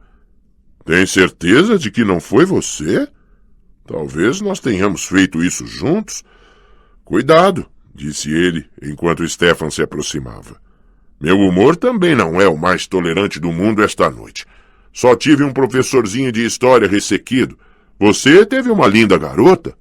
Tem certeza de que não foi você? Talvez nós tenhamos feito isso juntos. Cuidado, disse ele, enquanto Stefan se aproximava. Meu humor também não é o mais tolerante do mundo esta noite. Só tive um professorzinho de história ressequido. Você teve uma linda garota.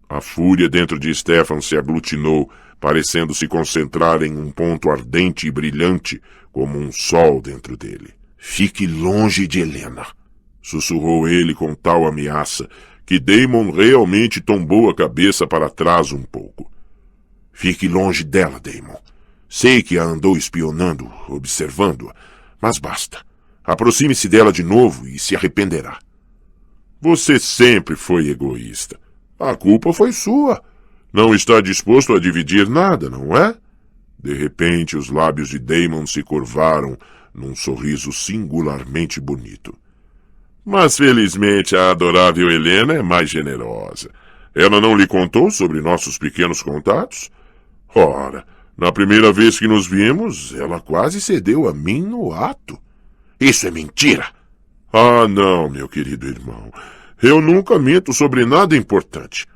A fúria dentro de Stefan se aglutinou, parecendo se concentrar em um ponto ardente e brilhante, como um sol dentro dele. Fique longe de Helena, sussurrou ele com tal ameaça que Damon realmente tombou a cabeça para trás um pouco. Fique longe dela, Damon. Sei que a andou espionando, observando-a, mas basta. Aproxime-se dela de novo e se arrependerá. Você sempre foi egoísta. A culpa foi sua. Não está disposto a dividir nada, não é? De repente, os lábios de Damon se curvaram num sorriso singularmente bonito. Mas, felizmente, a adorável Helena é mais generosa. Ela não lhe contou sobre nossos pequenos contatos? Ora, na primeira vez que nos vimos, ela quase cedeu a mim no ato. Isso é mentira! Ah, não, meu querido irmão. Eu nunca minto sobre nada importante.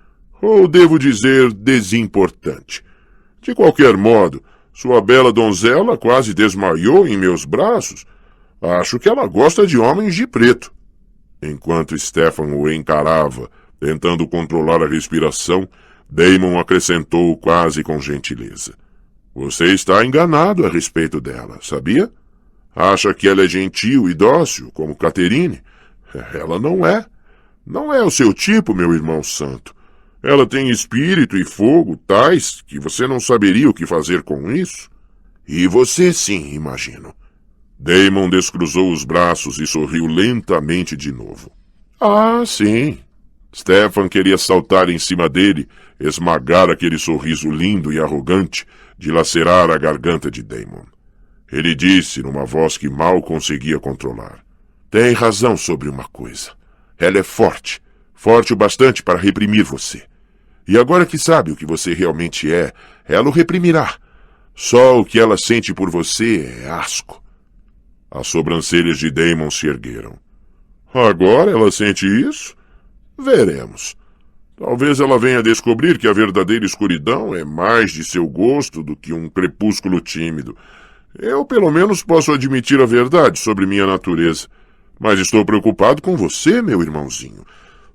Ou devo dizer desimportante. De qualquer modo, sua bela donzela quase desmaiou em meus braços. Acho que ela gosta de homens de preto. Enquanto Stefan o encarava, tentando controlar a respiração, Damon acrescentou quase com gentileza. Você está enganado a respeito dela, sabia? Acha que ela é gentil e dócil, como Catherine? Ela não é. Não é o seu tipo, meu irmão santo. Ela tem espírito e fogo tais que você não saberia o que fazer com isso. E você sim, imagino. Damon descruzou os braços e sorriu lentamente de novo. Ah, sim. Stefan queria saltar em cima dele, esmagar aquele sorriso lindo e arrogante, dilacerar a garganta de Damon. Ele disse numa voz que mal conseguia controlar. Tem razão sobre uma coisa. Ela é forte, forte o bastante para reprimir você. E agora que sabe o que você realmente é, ela o reprimirá. Só o que ela sente por você é asco. As sobrancelhas de Damon se ergueram. Agora ela sente isso? Veremos. Talvez ela venha a descobrir que a verdadeira escuridão é mais de seu gosto do que um crepúsculo tímido. Eu, pelo menos, posso admitir a verdade sobre minha natureza. Mas estou preocupado com você, meu irmãozinho.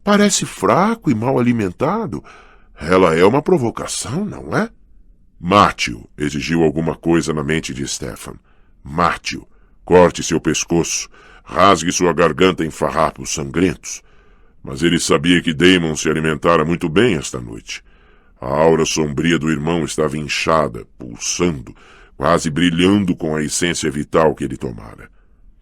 Parece fraco e mal alimentado. Ela é uma provocação, não é? Mate-o, exigiu alguma coisa na mente de Stefan. Mate-o. Corte seu pescoço. Rasgue sua garganta em farrapos sangrentos. Mas ele sabia que Damon se alimentara muito bem esta noite. A aura sombria do irmão estava inchada, pulsando, quase brilhando com a essência vital que ele tomara.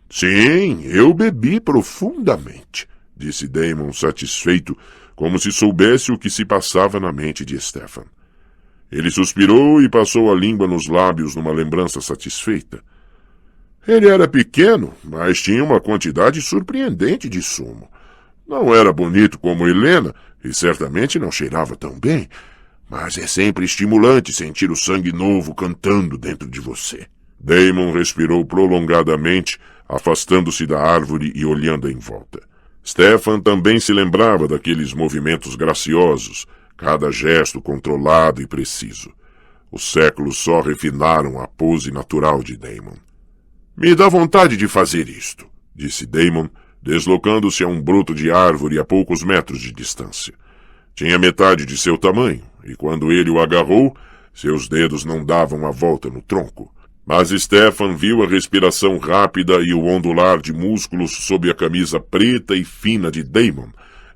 Sim, eu bebi profundamente, disse Damon satisfeito, como se soubesse o que se passava na mente de Stefan. Ele suspirou e passou a língua nos lábios numa lembrança satisfeita. Ele era pequeno, mas tinha uma quantidade surpreendente de sumo. Não era bonito como Helena, e certamente não cheirava tão bem, mas é sempre estimulante sentir o sangue novo cantando dentro de você. Damon respirou prolongadamente, afastando-se da árvore e olhando em volta. Stefan também se lembrava daqueles movimentos graciosos, cada gesto controlado e preciso. Os séculos só refinaram a pose natural de Damon. Me dá vontade de fazer isto, disse Damon, deslocando-se a um broto de árvore a poucos metros de distância. Tinha metade de seu tamanho, e quando ele o agarrou, seus dedos não davam a volta no tronco. Mas Stefan viu a respiração rápida e o ondular de músculos sob a camisa preta e fina de Damon,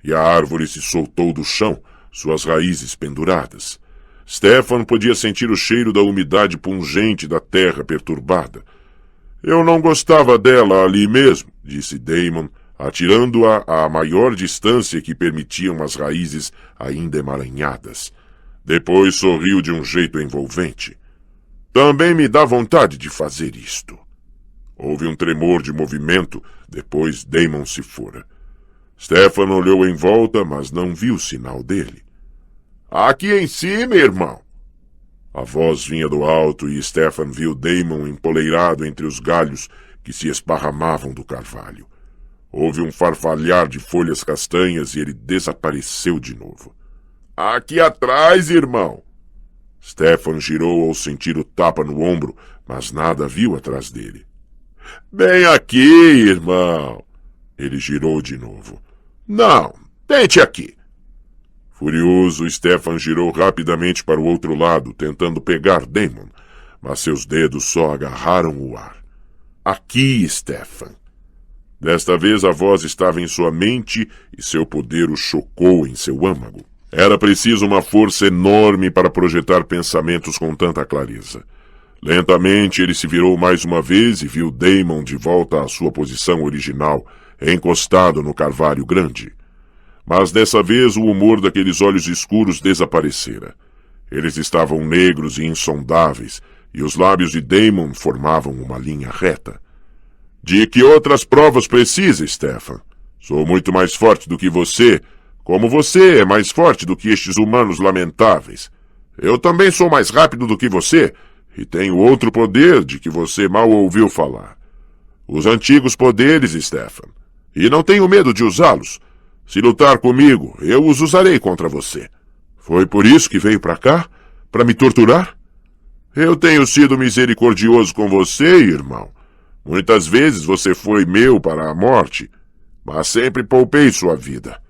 e a árvore se soltou do chão, suas raízes penduradas. Stefan podia sentir o cheiro da umidade pungente da terra perturbada. Eu não gostava dela ali mesmo, disse Damon, atirando-a à maior distância que permitiam as raízes ainda emaranhadas. Depois sorriu de um jeito envolvente. Também me dá vontade de fazer isto. Houve um tremor de movimento, depois Damon se fora. Stefan olhou em volta, mas não viu sinal dele. Aqui em cima, irmão! A voz vinha do alto e Stefan viu Damon empoleirado entre os galhos que se esparramavam do carvalho. Houve um farfalhar de folhas castanhas e ele desapareceu de novo. Aqui atrás, irmão! Stefan girou ao sentir o tapa no ombro, mas nada viu atrás dele. Bem aqui, irmão! Ele girou de novo. Não, tente aqui! Furioso, Stefan girou rapidamente para o outro lado, tentando pegar Damon, mas seus dedos só agarraram o ar. Aqui, Stefan! Desta vez a voz estava em sua mente e seu poder o chocou em seu âmago. Era preciso uma força enorme para projetar pensamentos com tanta clareza. Lentamente ele se virou mais uma vez e viu Damon de volta à sua posição original, encostado no carvalho grande. Mas dessa vez o humor daqueles olhos escuros desaparecera. Eles estavam negros e insondáveis, e os lábios de Damon formavam uma linha reta. De que outras provas precisa, Stefan? Sou muito mais forte do que você, como você é mais forte do que estes humanos lamentáveis. Eu também sou mais rápido do que você, e tenho outro poder de que você mal ouviu falar. Os antigos poderes, Stefan. E não tenho medo de usá-los. Se lutar comigo, eu os usarei contra você. Foi por isso que veio para cá? Para me torturar? Eu tenho sido misericordioso com você, irmão. Muitas vezes você foi meu para a morte, mas sempre poupei sua vida.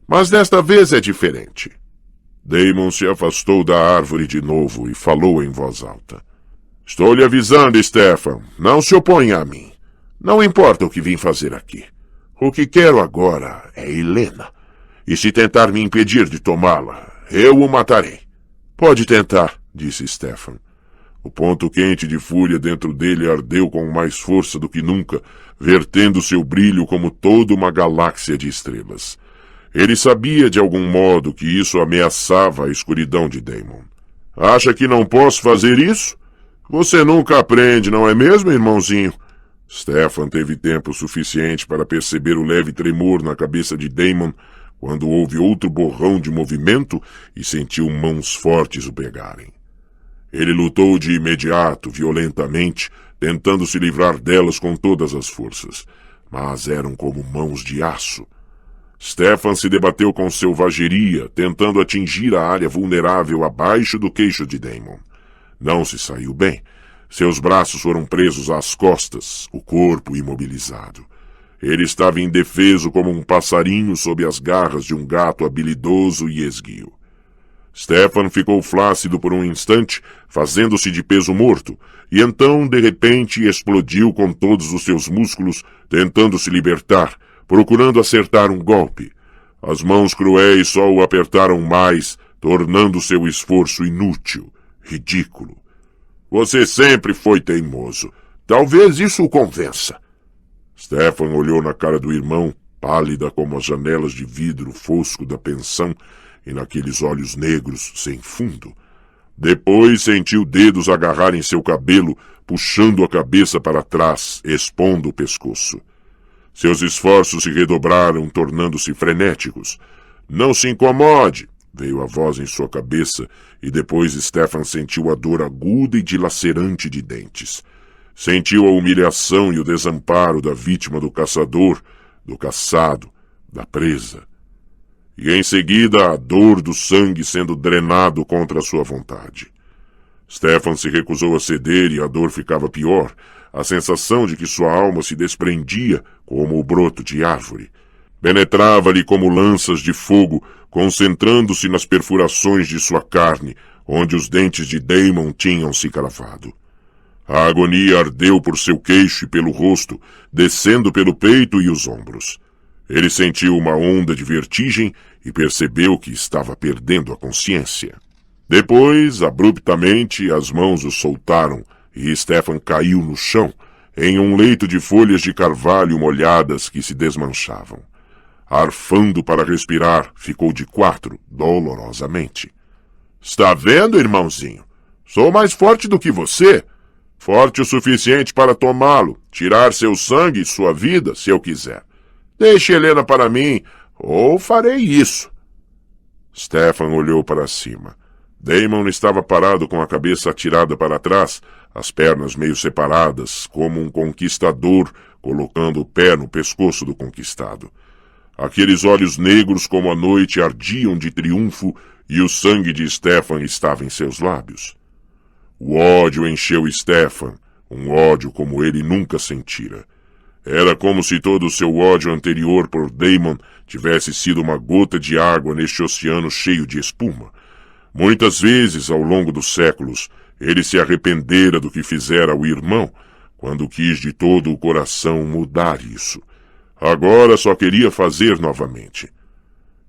Mas desta vez é diferente. Damon se afastou da árvore de novo e falou em voz alta. Estou lhe avisando, Stefan, não se oponha a mim. Não importa o que vim fazer aqui. O que quero agora é Helena. E se tentar me impedir de tomá-la, eu o matarei. Pode tentar, disse Stefan. O ponto quente de fúria dentro dele ardeu com mais força do que nunca, vertendo seu brilho como toda uma galáxia de estrelas. Ele sabia de algum modo que isso ameaçava a escuridão de Damon. Acha que não posso fazer isso? Você nunca aprende, não é mesmo, irmãozinho? Stefan teve tempo suficiente para perceber o leve tremor na cabeça de Damon quando houve outro borrão de movimento e sentiu mãos fortes o pegarem. Ele lutou de imediato, violentamente, tentando se livrar delas com todas as forças, mas eram como mãos de aço. Stefan se debateu com selvageria, tentando atingir a área vulnerável abaixo do queixo de Damon. Não se saiu bem. Seus braços foram presos às costas, o corpo imobilizado. Ele estava indefeso como um passarinho sob as garras de um gato habilidoso e esguio. Stefan ficou flácido por um instante, fazendo-se de peso morto, e então, de repente, explodiu com todos os seus músculos, tentando se libertar, procurando acertar um golpe. As mãos cruéis só o apertaram mais, tornando seu esforço inútil, ridículo. Você sempre foi teimoso. Talvez isso o convença. Stefan olhou na cara do irmão, pálida como as janelas de vidro fosco da pensão, e naqueles olhos negros sem fundo. Depois sentiu dedos agarrarem seu cabelo, puxando a cabeça para trás, expondo o pescoço. Seus esforços se redobraram, tornando-se frenéticos. Não se incomode, veio a voz em sua cabeça, e depois Stefan sentiu a dor aguda e dilacerante de dentes. sentiu a humilhação e o desamparo da vítima do caçador, do caçado, da presa. E em seguida a dor do sangue sendo drenado contra a sua vontade. Stefan se recusou a ceder e a dor ficava pior, a sensação de que sua alma se desprendia como o broto de árvore. Penetrava-lhe como lanças de fogo, concentrando-se nas perfurações de sua carne, onde os dentes de Damon tinham se cravado. A agonia ardeu por seu queixo e pelo rosto, descendo pelo peito e os ombros. Ele sentiu uma onda de vertigem e percebeu que estava perdendo a consciência. Depois, abruptamente, as mãos o soltaram e Stefan caiu no chão, em um leito de folhas de carvalho molhadas que se desmanchavam. Arfando para respirar, ficou de quatro, dolorosamente. Está vendo, irmãozinho? Sou mais forte do que você. Forte o suficiente para tomá-lo, tirar seu sangue e sua vida, se eu quiser. Deixe Helena para mim, ou farei isso. Stefan olhou para cima. Damon estava parado com a cabeça atirada para trás, as pernas meio separadas, como um conquistador colocando o pé no pescoço do conquistado. Aqueles olhos negros como a noite ardiam de triunfo e o sangue de Stefan estava em seus lábios. O ódio encheu Stefan, um ódio como ele nunca sentira. Era como se todo o seu ódio anterior por Damon tivesse sido uma gota de água neste oceano cheio de espuma. Muitas vezes, ao longo dos séculos, ele se arrependera do que fizera ao irmão, quando quis de todo o coração mudar isso. Agora só queria fazer novamente.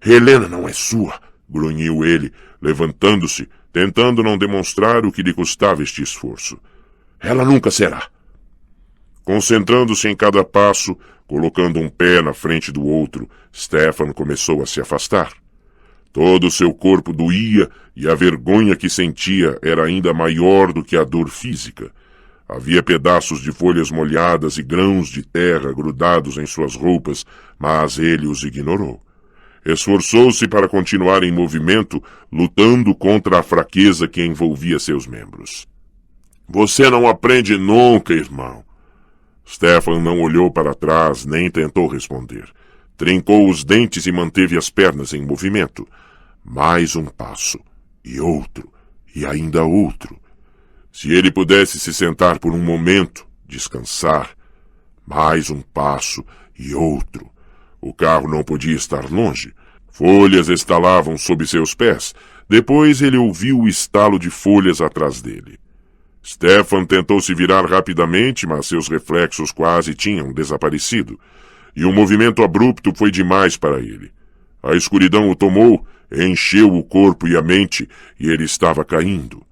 Helena não é sua, grunhiu ele, levantando-se, tentando não demonstrar o que lhe custava este esforço. Ela nunca será. Concentrando-se em cada passo, colocando um pé na frente do outro, Stefan começou a se afastar. Todo o seu corpo doía e a vergonha que sentia era ainda maior do que a dor física. Havia pedaços de folhas molhadas e grãos de terra grudados em suas roupas, mas ele os ignorou. Esforçou-se para continuar em movimento, lutando contra a fraqueza que envolvia seus membros. Você não aprende nunca, irmão. Stefan não olhou para trás nem tentou responder. Trincou os dentes e manteve as pernas em movimento. Mais um passo, e outro, e ainda outro. Se ele pudesse se sentar por um momento, descansar. Mais um passo, e outro. O carro não podia estar longe. Folhas estalavam sob seus pés. Depois ele ouviu o estalo de folhas atrás dele. Stefan tentou se virar rapidamente, mas seus reflexos quase tinham desaparecido. E um movimento abrupto foi demais para ele. A escuridão o tomou, encheu o corpo e a mente, e ele estava caindo.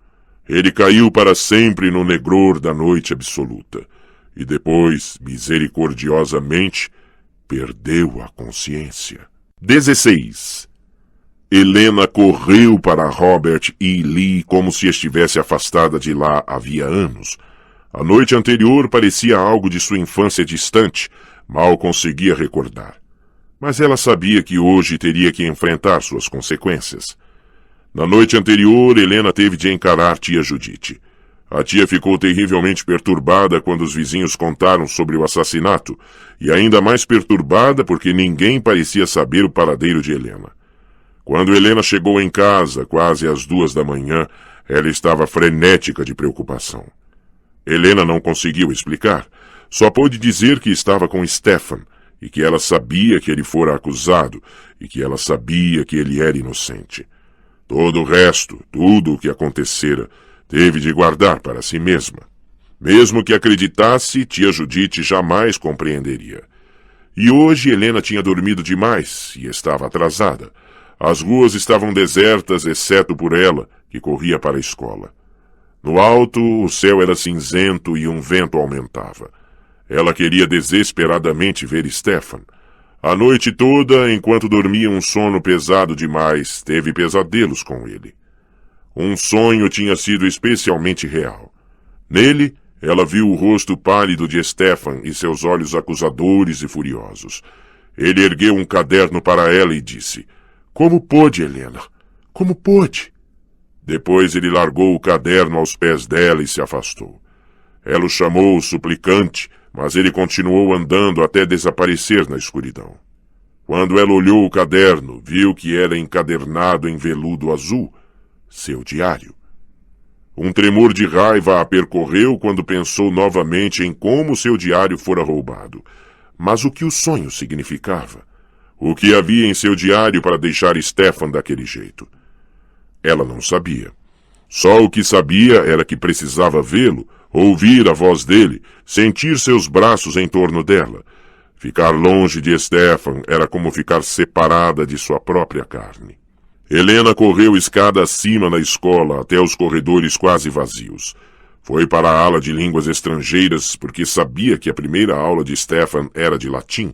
Ele caiu para sempre no negror da noite absoluta. E depois, misericordiosamente, perdeu a consciência. 16. Helena correu para Robert E. Lee como se estivesse afastada de lá havia anos. A noite anterior parecia algo de sua infância distante, mal conseguia recordar. Mas ela sabia que hoje teria que enfrentar suas consequências. Na noite anterior, Helena teve de encarar tia Judite. A tia ficou terrivelmente perturbada quando os vizinhos contaram sobre o assassinato, e ainda mais perturbada porque ninguém parecia saber o paradeiro de Helena. Quando Helena chegou em casa, quase às 2 da manhã, ela estava frenética de preocupação. Helena não conseguiu explicar, só pôde dizer que estava com Stefan, e que ela sabia que ele fora acusado, e que ela sabia que ele era inocente. Todo o resto, tudo o que acontecera, teve de guardar para si mesma. Mesmo que acreditasse, tia Judite jamais compreenderia. E hoje Helena tinha dormido demais e estava atrasada. As ruas estavam desertas, exceto por ela, que corria para a escola. No alto, o céu era cinzento e um vento aumentava. Ela queria desesperadamente ver Stefan. A noite toda, enquanto dormia um sono pesado demais, teve pesadelos com ele. Um sonho tinha sido especialmente real. Nele, ela viu o rosto pálido de Stefan e seus olhos acusadores e furiosos. Ele ergueu um caderno para ela e disse: Como pôde, Helena? Como pôde? Depois ele largou o caderno aos pés dela e se afastou. Ela o chamou suplicante, mas ele continuou andando até desaparecer na escuridão. Quando ela olhou o caderno, viu que era encadernado em veludo azul, seu diário. Um tremor de raiva a percorreu quando pensou novamente em como seu diário fora roubado. Mas o que o sonho significava? O que havia em seu diário para deixar Stefan daquele jeito? Ela não sabia. Só o que sabia era que precisava vê-lo, ouvir a voz dele, sentir seus braços em torno dela. Ficar longe de Stefan era como ficar separada de sua própria carne. Helena correu escada acima na escola até os corredores quase vazios. Foi para a ala de línguas estrangeiras porque sabia que a primeira aula de Stefan era de latim.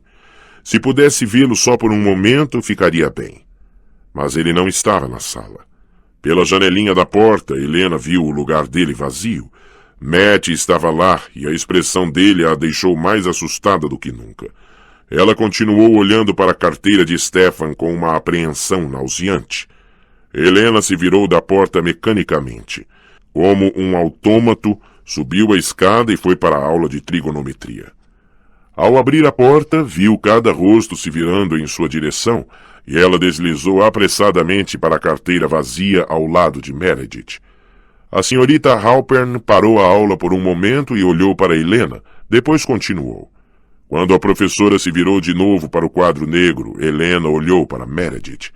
Se pudesse vê-lo só por um momento, ficaria bem. Mas ele não estava na sala. Pela janelinha da porta, Helena viu o lugar dele vazio. Matt estava lá e a expressão dele a deixou mais assustada do que nunca. Ela continuou olhando para a carteira de Stefan com uma apreensão nauseante. Helena se virou da porta mecanicamente. Como um autômato, subiu a escada e foi para a aula de trigonometria. Ao abrir a porta, viu cada rosto se virando em sua direção e ela deslizou apressadamente para a carteira vazia ao lado de Meredith. A senhorita Halpern parou a aula por um momento e olhou para Helena, depois continuou. Quando a professora se virou de novo para o quadro negro, Helena olhou para Meredith.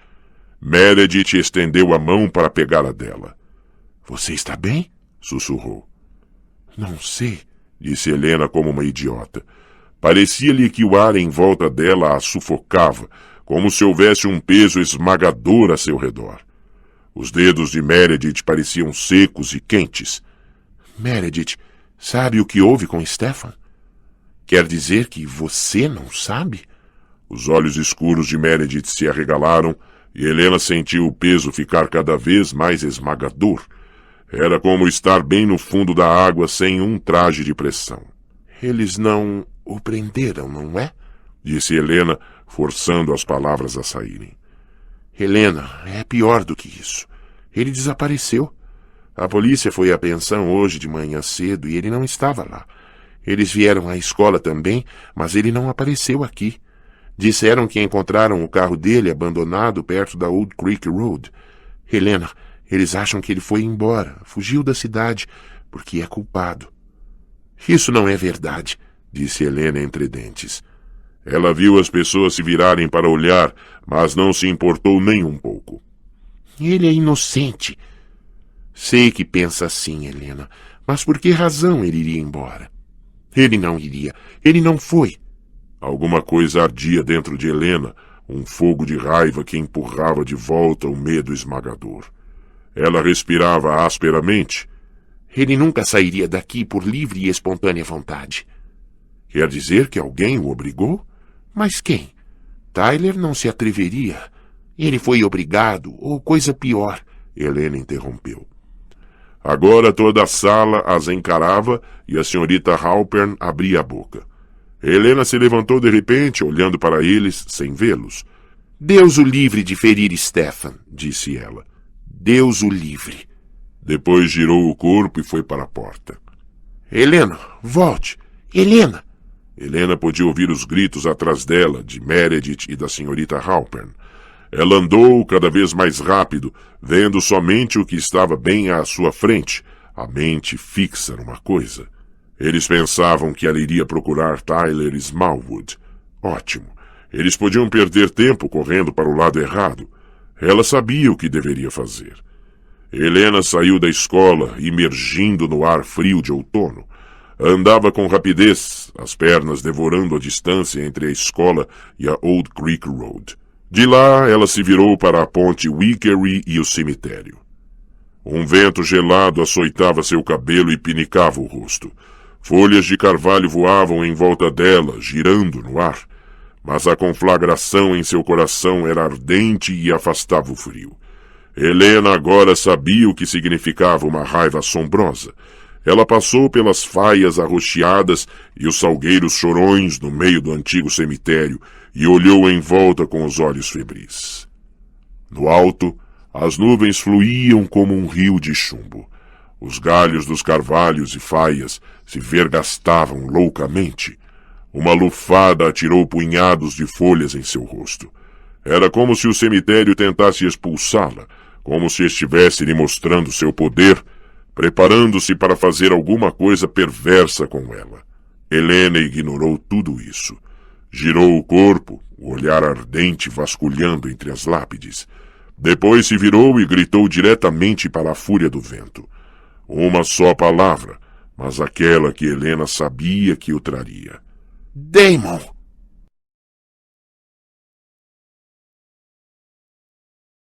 Meredith estendeu a mão para pegar a dela. — Você está bem? Sussurrou. — Não sei, disse Helena como uma idiota. Parecia-lhe que o ar em volta dela a sufocava, como se houvesse um peso esmagador a seu redor. Os dedos de Meredith pareciam secos e quentes. — Meredith, sabe o que houve com Stefan? Quer dizer que você não sabe? Os olhos escuros de Meredith se arregalaram e Helena sentiu o peso ficar cada vez mais esmagador. Era como estar bem no fundo da água sem um traje de pressão. — Eles não o prenderam, não é? Disse Helena, forçando as palavras a saírem. — Helena, é pior do que isso. Ele desapareceu. A polícia foi à pensão hoje de manhã cedo e ele não estava lá. Eles vieram à escola também, mas ele não apareceu aqui. Disseram que encontraram o carro dele abandonado perto da Old Creek Road. Helena, eles acham que ele foi embora, fugiu da cidade, porque é culpado. Isso não é verdade, disse Helena entre dentes. Ela viu as pessoas se virarem para olhar, mas não se importou nem um pouco. Ele é inocente. Sei que pensa assim, Helena, mas por que razão ele iria embora? Ele não iria, ele não foi. Alguma coisa ardia dentro de Helena, um fogo de raiva que empurrava de volta o medo esmagador. Ela respirava asperamente. Ele nunca sairia daqui por livre e espontânea vontade. Quer dizer que alguém o obrigou? Mas quem? Tyler não se atreveria. Ele foi obrigado, ou coisa pior, Helena interrompeu. Agora toda a sala as encarava e a senhorita Halpern abria a boca. Helena se levantou de repente, olhando para eles, sem vê-los. Deus o livre de ferir Stefan, disse ela. Deus o livre. Depois girou o corpo e foi para a porta. Helena, volte! Helena! Helena podia ouvir os gritos atrás dela, de Meredith e da senhorita Halpern. Ela andou cada vez mais rápido, vendo somente o que estava bem à sua frente, a mente fixa numa coisa. Eles pensavam que ela iria procurar Tyler Smallwood. Ótimo. Eles podiam perder tempo correndo para o lado errado. Ela sabia o que deveria fazer. Helena saiu da escola, imergindo no ar frio de outono. Andava com rapidez, as pernas devorando a distância entre a escola e a Old Creek Road. De lá, ela se virou para a ponte Wickery e o cemitério. Um vento gelado açoitava seu cabelo e pinicava o rosto. Folhas de carvalho voavam em volta dela, girando no ar. Mas a conflagração em seu coração era ardente e afastava o frio. Helena agora sabia o que significava uma raiva assombrosa. Ela passou pelas faias arroxeadas e os salgueiros chorões no meio do antigo cemitério e olhou em volta com os olhos febris. No alto, as nuvens fluíam como um rio de chumbo. Os galhos dos carvalhos e faias se vergastavam loucamente. Uma lufada atirou punhados de folhas em seu rosto. Era como se o cemitério tentasse expulsá-la, como se estivesse lhe mostrando seu poder, preparando-se para fazer alguma coisa perversa com ela. Helena ignorou tudo isso. Girou o corpo, o olhar ardente vasculhando entre as lápides. Depois se virou e gritou diretamente para a fúria do vento. Uma só palavra, mas aquela que Helena sabia que o traria. Daemon!